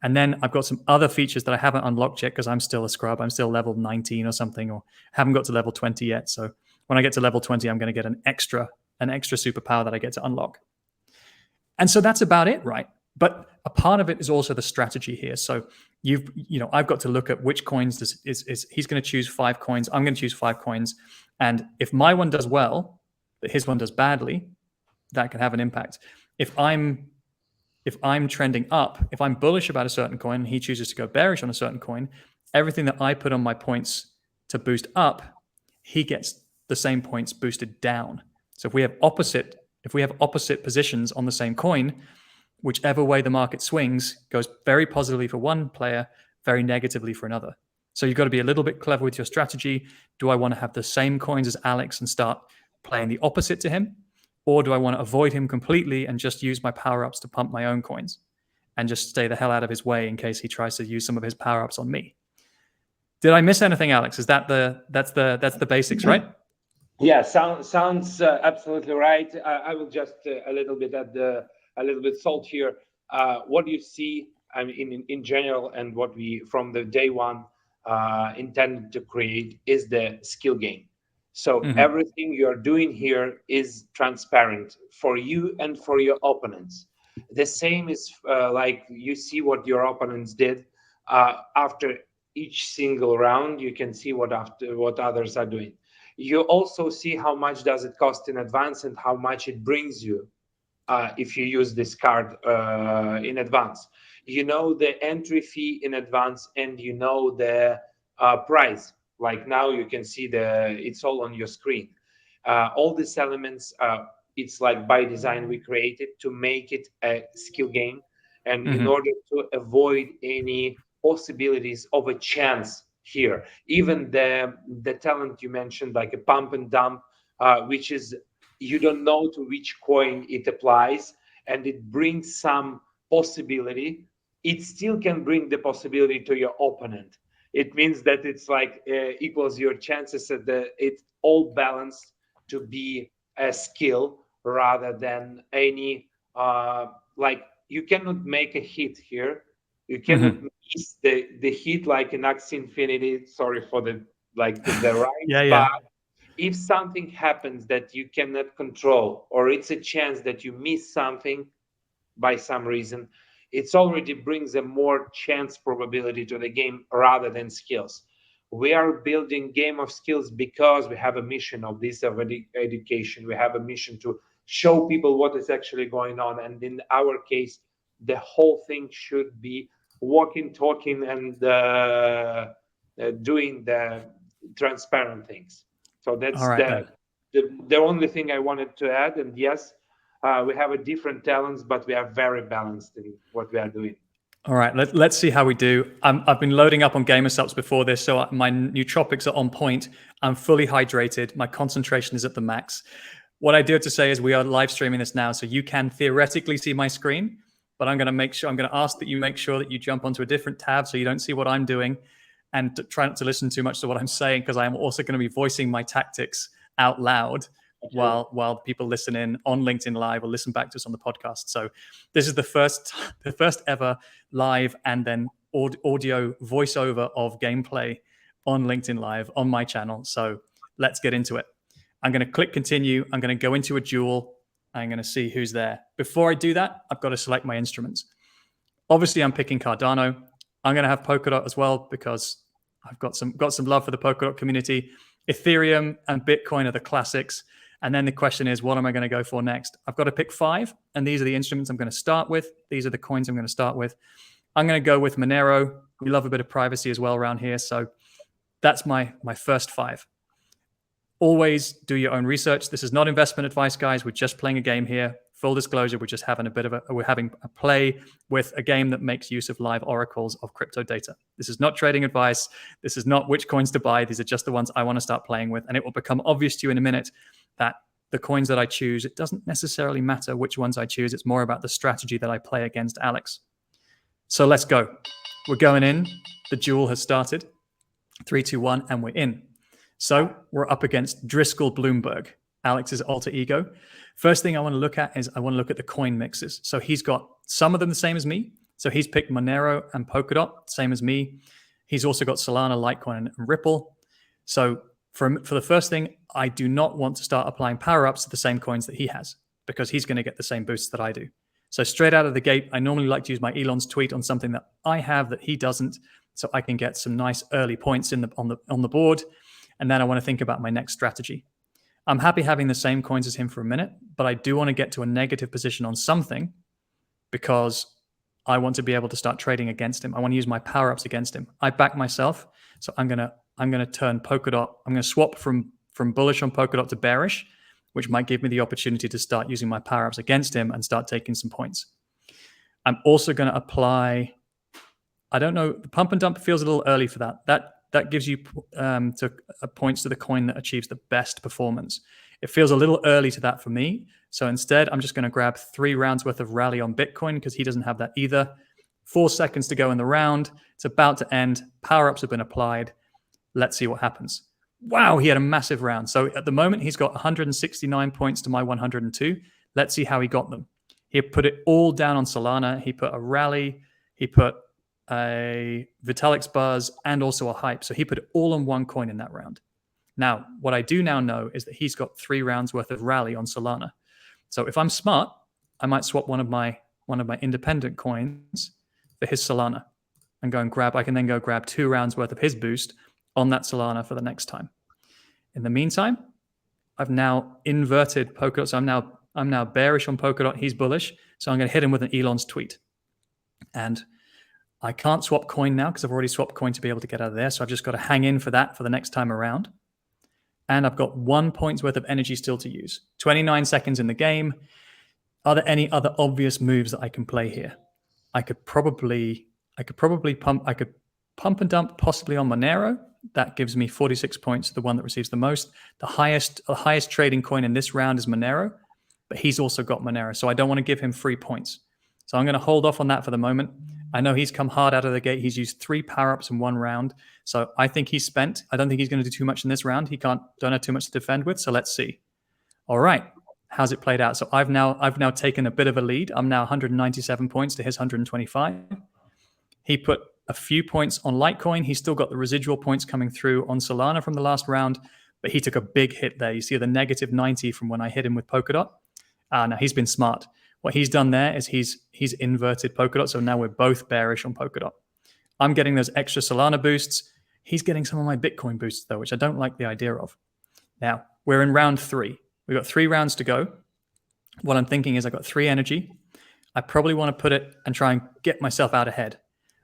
And then I've got some other features that I haven't unlocked yet because I'm still a scrub. I'm still level 19 or something, or haven't got to level 20 yet. So when I get to level 20, I'm going to get an extra superpower that I get to unlock. And so that's about it, right? But a part of it is also the strategy here. So I've got to look at which coins is he's going to choose 5 coins. I'm going to choose 5 coins. And if my one does well, but his one does badly, that can have an impact. If I'm trending up, if I'm bullish about a certain coin and he chooses to go bearish on a certain coin, everything that I put on my points to boost up, he gets the same points boosted down. So if we have opposite positions on the same coin, whichever way the market swings goes very positively for one player, very negatively for another. So you've got to be a little bit clever with your strategy. Do I want to have the same coins as Alex and start playing the opposite to him? Or do I want to avoid him completely and just use my power-ups to pump my own coins and just stay the hell out of his way in case he tries to use some of his power-ups on me? Did I miss anything, Alex? Is that that's the basics, right? Yeah, sounds absolutely right. I will just a little bit add a little bit salt here. What you see, I mean, in general, and what we from the day one intended to create is the skill game. So everything you are doing here is transparent for you and for your opponents. The same is like you see what your opponents did after each single round. You can see what others are doing. You also see how much does it cost in advance and how much it brings you if you use this card in advance. You know the entry fee in advance, and you know the price. Like now you can see it's all on your screen. All these elements, it's like by design we created to make it a skill game, and in order to avoid any possibilities of a chance here. Even the talent you mentioned, like a pump and dump, which is you don't know to which coin it applies, and it brings some possibility. It still can bring the possibility to your opponent. It means that it's like equals your chances that it's all balanced to be a skill rather than any like you cannot make a hit here. You cannot miss the hit like in Axie Infinity. Sorry for the like the rhymes, but Yeah. if something happens that you cannot control, or it's a chance that you miss something by some reason, it's already brings a more chance probability to the game rather than skills. We are building game of skills because we have a mission of this of education. We have a mission to show people what is actually going on, and in our case the whole thing should be walking, talking, and doing the transparent things. So All that's right then. the only thing I wanted to add. And yes, we have a different talents, but we are very balanced in what we are doing. All right, let's see how we do. I've been loading up on gamer subs before this, so my nootropics are on point. I'm fully hydrated. My concentration is at the max. What I do have to say is we are live streaming this now, so you can theoretically see my screen, but I'm going to ask that you make sure that you jump onto a different tab so you don't see what I'm doing, and try not to listen too much to what I'm saying, because I am also going to be voicing my tactics out loud while people listen in on LinkedIn Live or listen back to us on the podcast. So this is the first ever live and then audio voiceover of gameplay on LinkedIn Live on my channel. So let's get into it. I'm going to click continue. I'm going to go into a duel. I'm going to see who's there. Before I do that, I've got to select my instruments. Obviously, I'm picking Cardano. I'm going to have Polkadot as well because I've got some love for the Polkadot community. Ethereum and Bitcoin are the classics. And then the question is, what am I going to go for next? I've got to pick 5, and these are the instruments I'm going to start with. These are the coins I'm going to start with. I'm going to go with Monero. We love a bit of privacy as well around here. So that's my first 5. Always do your own research. This is not investment advice, guys. We're just playing a game here. Full disclosure, we're just having we're having a play with a game that makes use of live oracles of crypto data. This is not trading advice. This is not which coins to buy. These are just the ones I want to start playing with. And it will become obvious to you in a minute that the coins that I choose, it doesn't necessarily matter which ones I choose. It's more about the strategy that I play against Alex. So let's go. We're going in. The duel has started. 3, 2, 1, and we're in. So we're up against Driscoll Bloomberg, Alex's alter ego. First thing I want to look at is I want to look at the coin mixes. So he's got some of them the same as me. So he's picked Monero and Polkadot, same as me. He's also got Solana, Litecoin, and Ripple. So for the first thing, I do not want to start applying power-ups to the same coins that he has, because he's going to get the same boosts that I do. So straight out of the gate, I normally like to use my Elon's tweet on something that I have that he doesn't, so I can get some nice early points on the board. And then I want to think about my next strategy. I'm happy having the same coins as him for a minute, but I do want to get to a negative position on something because I want to be able to start trading against him. I want to use my power-ups against him. I back myself, so I'm gonna turn Polkadot. I'm gonna swap from bullish on Polkadot to bearish, which might give me the opportunity to start using my power-ups against him and start taking some points. I'm also going to apply, I don't know, the pump and dump feels a little early for that. That gives you points to the coin that achieves the best performance. It feels a little early to that for me. So instead, I'm just going to grab 3 rounds worth of rally on Bitcoin because he doesn't have that either. 4 seconds to go in the round. It's about to end. Power-ups have been applied. Let's see what happens. Wow, he had a massive round. So at the moment, he's got 169 points to my 102. Let's see how he got them. He put it all down on Solana. He put a rally. He put a Vitalik's buzz and also a hype. So he put it all on one coin in that round. Now, what I do now know is that he's got 3 rounds worth of rally on Solana. So if I'm smart, I might swap one of my independent coins for his Solana and go and grab. I can then go grab 2 rounds worth of his boost on that Solana for the next time. In the meantime, I've now inverted Polkadot. So I'm now bearish on Polkadot. He's bullish. So I'm going to hit him with an Elon's tweet. And I can't swap coin now because I've already swapped coin to be able to get out of there. So I've just got to hang in for that for the next time around. And I've got 1 point's worth of energy still to use. 29 seconds in the game. Are there any other obvious moves that I can play here? I could probably pump and dump possibly on Monero. That gives me 46 points, the one that receives the most. The highest trading coin in this round is Monero, but he's also got Monero, so I don't want to give him free points. So I'm going to hold off on that for the moment. I know he's come hard out of the gate. He's used 3 power-ups in 1 round, so I think he's spent. I don't think he's going to do too much in this round. Don't have too much to defend with, so let's see. All right, how's it played out? So I've now taken a bit of a lead. I'm now 197 points to his 125. He put a few points on Litecoin. He's still got the residual points coming through on Solana from the last round, but he took a big hit there. You see the negative 90 from when I hit him with Polkadot. Now he's been smart. What he's done there is he's inverted Polkadot, so now we're both bearish on Polkadot. I'm getting those extra Solana boosts. He's getting some of my Bitcoin boosts though, which I don't like the idea of. Now we're in round 3. We've got 3 rounds to go. What I'm thinking is I've got 3 energy. I probably want to put it and try and get myself out ahead.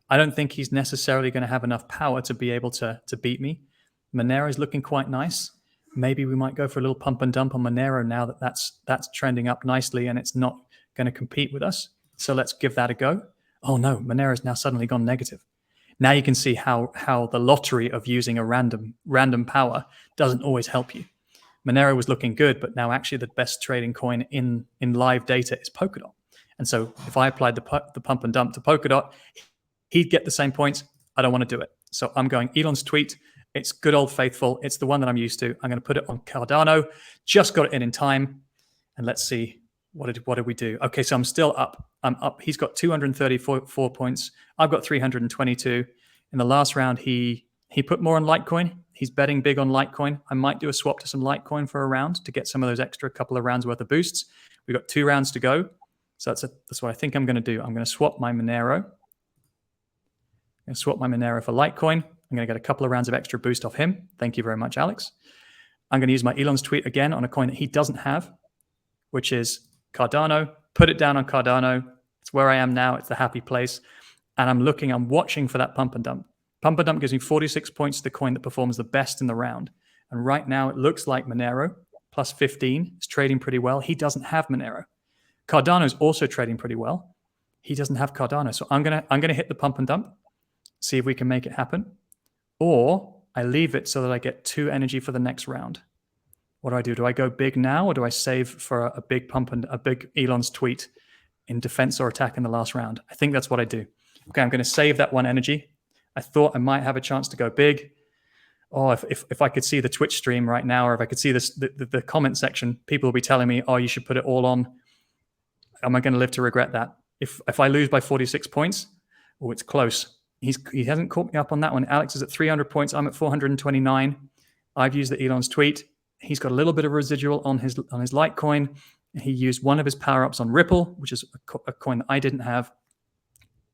I don't think he's necessarily going to have enough power to be able to beat me. Monero is looking quite nice. Maybe we might go for a little pump and dump on Monero now that that's trending up nicely and it's not going to compete with us. So let's give that a go. Oh no, Monero's now suddenly gone negative. Now you can see how the lottery of using a random power doesn't always help you. Monero was looking good, but now actually the best trading coin in live data is Polkadot. And so if I applied the pump and dump to Polkadot, he'd get the same points. I don't want to do it. So I'm going Elon's tweet. It's good old faithful. It's the one that I'm used to. I'm going to put it on Cardano. Just got it in time. And let's see, what did we do? Okay, so I'm still up. I'm up. He's got 234 points. I've got 322. In the last round, he put more on Litecoin. He's betting big on Litecoin. I might do a swap to some Litecoin for a round to get some of those extra couple of rounds worth of boosts. We've got 2 rounds to go. So that's what I think I'm going to do. I'm going to swap my Monero. I'm going to swap my Monero for Litecoin. I'm going to get a couple of rounds of extra boost off him. Thank you very much, Alex. I'm going to use my Elon's tweet again on a coin that he doesn't have, which is Cardano. Put it down on Cardano. It's where I am now. It's the happy place. And I'm watching for that pump and dump. Pump and dump gives me 46 points to the coin that performs the best in the round. And right now it looks like Monero, plus 15, is trading pretty well. He doesn't have Monero. Cardano is also trading pretty well. He doesn't have Cardano. So I'm gonna hit the pump and dump, see if we can make it happen. Or I leave it so that I get 2 energy for the next round. What do? Do I go big now, or do I save for a big pump and a big Elon's tweet in defense or attack in the last round? I think that's what I do. Okay, I'm going to save that 1 energy. I thought I might have a chance to go big. Oh, if I could see the Twitch stream right now, or if I could see the comment section, people will be telling me, oh, you should put it all on. Am I going to live to regret that? If I lose by 46 points, oh, it's close. He hasn't caught me up on that one. Alex is at 300 points. I'm at 429. I've used the Elon's tweet. He's got a little bit of residual on his Litecoin. He used one of his power-ups on Ripple, which is a coin that I didn't have,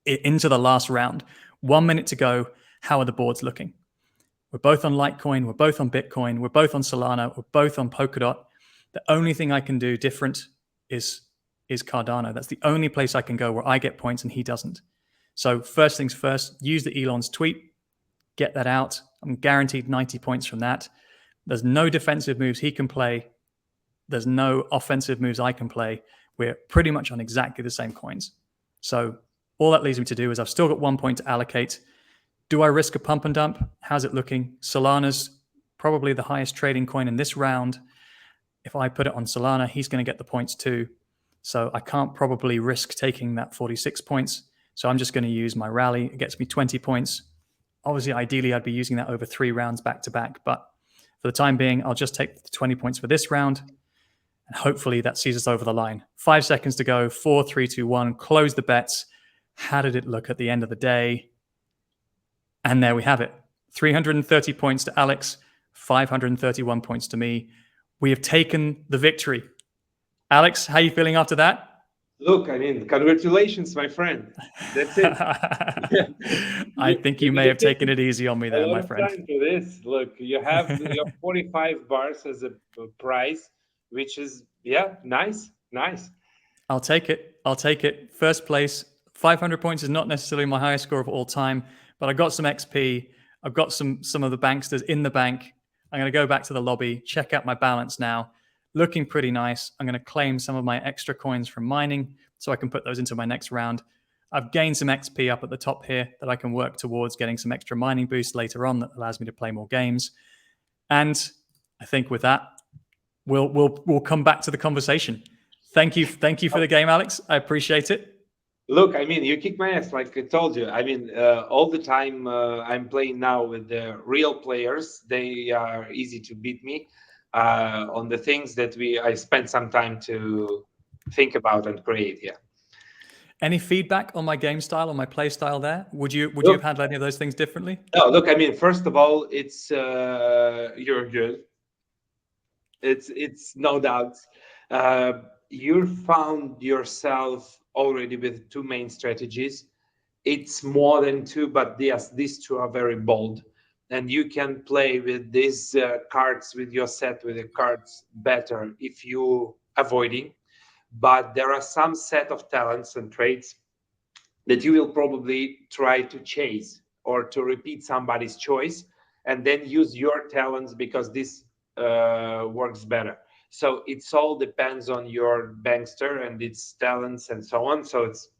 into the last round. 1 minute to go. How are the boards looking? We're both on Litecoin. We're both on Bitcoin. We're both on Solana. We're both on Polkadot. The only thing I can do different is Cardano. That's the only place I can go where I get points and he doesn't. So first things first, use the Elon's tweet. Get that out. I'm guaranteed 90 points from that. There's no defensive moves he can play. There's no offensive moves I can play. We're pretty much on exactly the same coins. So all that leaves me to do is I've still got 1 point to allocate. Do I risk a pump and dump? How's it looking? Solana's probably the highest trading coin in this round. If I put it on Solana, he's going to get the points too. So I can't probably risk taking that 46 points. So I'm just going to use my rally. It gets me 20 points. Obviously, ideally, I'd be using that over 3 rounds back to back. But for the time being, I'll just take the 20 points for this round. And hopefully that sees us over the line. 5 seconds to go. 4, 3, 2, 1. Close the bets. How did it look at the end of the day? And there we have it. 330 points to Alex. 531 points to me. We have taken the victory. Alex, how are you feeling after that? Look, I mean, congratulations, my friend. That's it. I think you may have taken it easy on me there, my friend. Time for this. Look, you have your 45 bars as a prize, which is, yeah, nice. I'll take it. First place, 500 points is not necessarily my highest score of all time, but I got some XP. I've got some of the banksters in the bank. I'm going to go back to the lobby, check out my balance now. Looking pretty nice. I'm going to claim some of my extra coins from mining so I can put those into my next round. I've gained some XP up at the top here that I can work towards getting some extra mining boost later on that allows me to play more games. And I think with that, we'll come back to the conversation. Thank you for the game, Alex. I appreciate it. Look, I mean, you kick my ass, like I told you. I mean, all the time I'm playing now with the real players. They are easy to beat me on the things that I spent some time to think about and create. Yeah. Any feedback on my game style or my play style there? Would you have handled any of those things differently? No, look, I mean, first of all, it's you're good. It's no doubt. You found yourself already with two main strategies. It's more than two, but yes, these two are very bold, and you can play with these cards with your set with the cards better if you avoiding. But there are some set of talents and traits that you will probably try to chase or to repeat somebody's choice and then use your talents because this works better. So it's all depends on your bankster and its talents and so on. So it's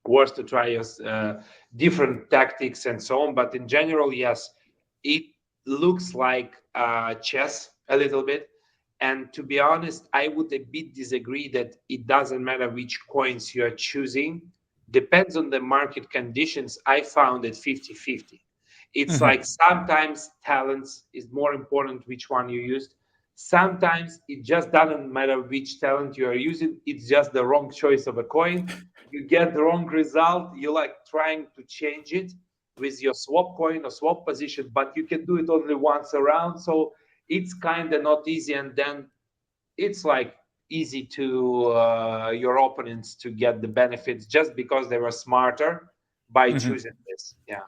worth to try different tactics and so on. But in general, yes, it looks like chess a little bit. And to be honest, I would a bit disagree that it doesn't matter which coins you are choosing. Depends on the market conditions. I found it 50-50. It's like sometimes talents is more important which one you used. Sometimes it just doesn't matter which talent you are using. It's just the wrong choice of a coin. You get the wrong result. You like trying to change it with your swap coin or swap position, but you can do it only once around. So it's kind of not easy. And then it's like easy to your opponents to get the benefits just because they were smarter by choosing this. Yeah.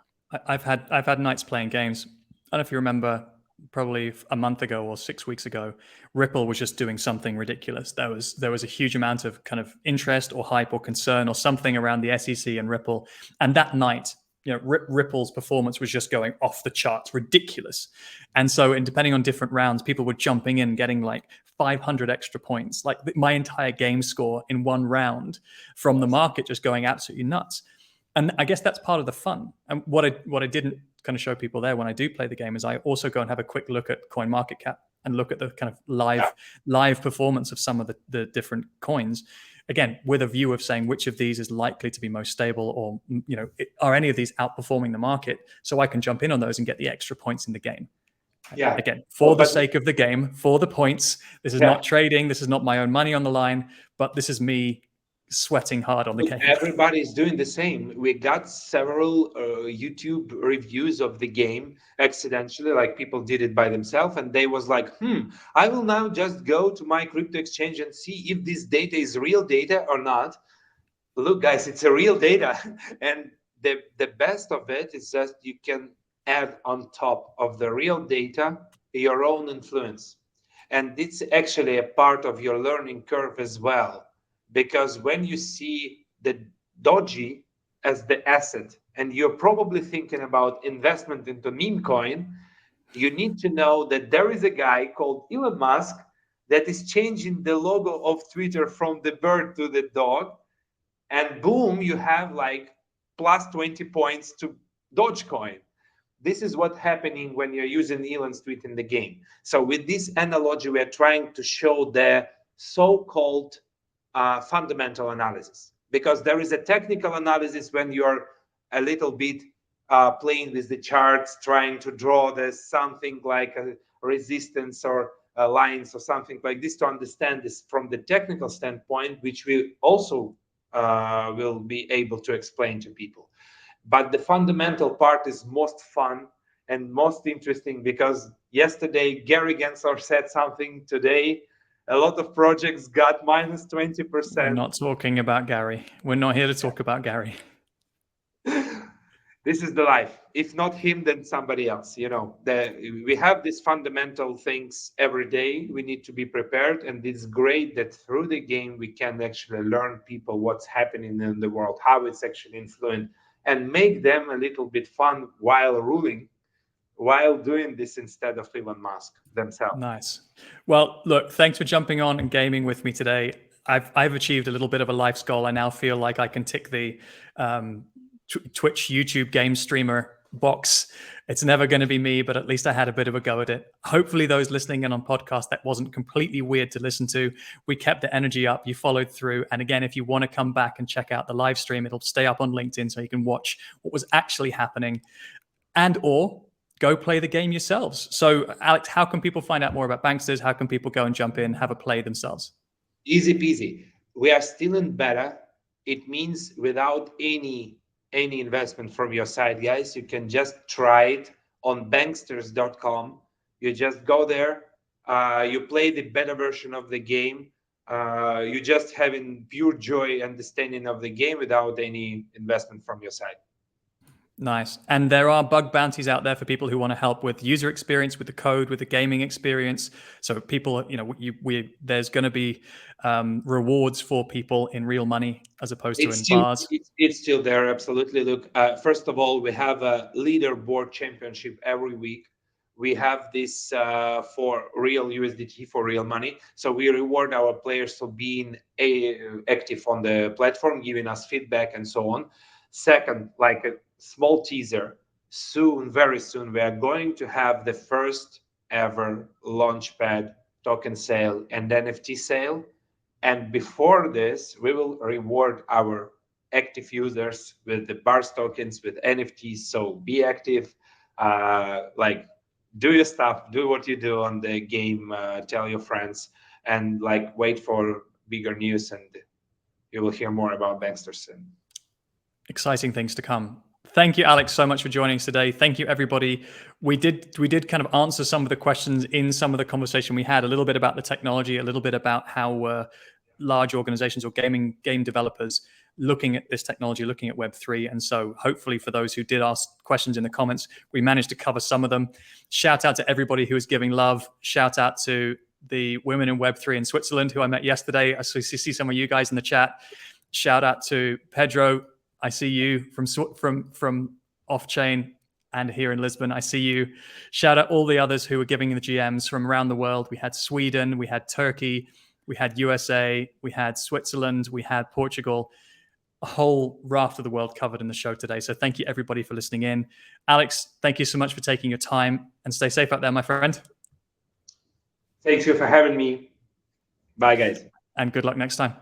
I've had nights playing games. I don't know if you remember, probably a month ago or 6 weeks ago, Ripple was just doing something ridiculous. There was a huge amount of kind of interest or hype or concern or something around the SEC and Ripple. And that night, Ripple's performance was just going off the charts, ridiculous. And so, depending on different rounds, people were jumping in, getting like 500 extra points, like my entire game score in one round from the market just going absolutely nuts. And I guess that's part of the fun. And what I didn't kind of show people there when I do play the game is I also go and have a quick look at CoinMarketCap and look at the kind of live performance of some of the different coins. Again, with a view of saying which of these is likely to be most stable, or are any of these outperforming the market, so I can jump in on those and get the extra points in the game. Yeah. Again, for the sake of the game, for the points. This is not trading. This is not my own money on the line, but this is me sweating hard on the game. Everybody is doing the same. We got several YouTube reviews of the game accidentally, like people did it by themselves, and they was like, I will now just go to my crypto exchange and see if this data is real data or not. Look, guys, it's a real data. And the best of it is that you can add on top of the real data your own influence. And it's actually a part of your learning curve as well. Because when you see the Doji as the asset, and you're probably thinking about investment into meme coin, you need to know that there is a guy called Elon Musk that is changing the logo of Twitter from the bird to the dog, and boom, you have like plus 20 points to Dogecoin. This is what's happening when you're using Elon's tweet in the game. So with this analogy, we're trying to show the so-called fundamental analysis, because there is a technical analysis when you're a little bit playing with the charts, trying to draw there's something like a resistance or lines or something like this to understand this from the technical standpoint, which we also will be able to explain to people. But the fundamental part is most fun and most interesting, because yesterday Gary Gensler said something, today a lot of projects got minus 20%. We're not talking about Gary. We're not here to talk about Gary. This is the life. If not him, then somebody else. We have these fundamental things every day. We need to be prepared, and it's great that through the game we can actually learn people what's happening in the world, how it's actually influenced, and make them a little bit fun while ruling, while doing this instead of Elon Musk themselves. Nice. Well, look, thanks for jumping on and gaming with me today. I've achieved a little bit of a life's goal. I now feel like I can tick the Twitch, YouTube game streamer box. It's never going to be me, but at least I had a bit of a go at it. Hopefully those listening in on podcast, that wasn't completely weird to listen to. We kept the energy up. You followed through. And again, if you want to come back and check out the live stream, it'll stay up on LinkedIn so you can watch what was actually happening, and or go play the game yourselves. So Alex, how can people find out more about Banksters? How can people go and jump in, have a play themselves? Easy peasy. We are still in beta. It means without any investment from your side, guys. You can just try it on banksters.com. You just go there, you play the beta version of the game. You just having pure joy, understanding of the game without any investment from your side. Nice. And there are bug bounties out there for people who want to help with user experience, with the code, with the gaming experience. So people, there's going to be rewards for people in real money as opposed to in bars. It's still there, absolutely. Look, first of all, we have a leaderboard championship every week. We have this for real USDT, for real money. So we reward our players for being active on the platform, giving us feedback and so on. Second, like a small teaser, soon, very soon, we are going to have the first ever Launchpad token sale and NFT sale. And before this, we will reward our active users with the bars tokens, with NFTs. So be active, do your stuff, do what you do on the game, tell your friends, and wait for bigger news, and you will hear more about Banksters soon. Exciting things to come. Thank you, Alex, so much for joining us today. Thank you, everybody. We did kind of answer some of the questions in some of the conversation we had, a little bit about the technology, a little bit about how large organizations or game developers looking at this technology, looking at Web3. And so hopefully for those who did ask questions in the comments, we managed to cover some of them. Shout out to everybody who is giving love. Shout out to the women in Web3 in Switzerland who I met yesterday. I see some of you guys in the chat. Shout out to Pedro. I see you from off-chain and here in Lisbon. I see you. Shout out all the others who were giving the GMs from around the world. We had Sweden, we had Turkey, we had USA, we had Switzerland, we had Portugal. A whole raft of the world covered in the show today. So thank you, everybody, for listening in. Alex, thank you so much for taking your time, and stay safe out there, my friend. Thank you for having me. Bye, guys. And good luck next time.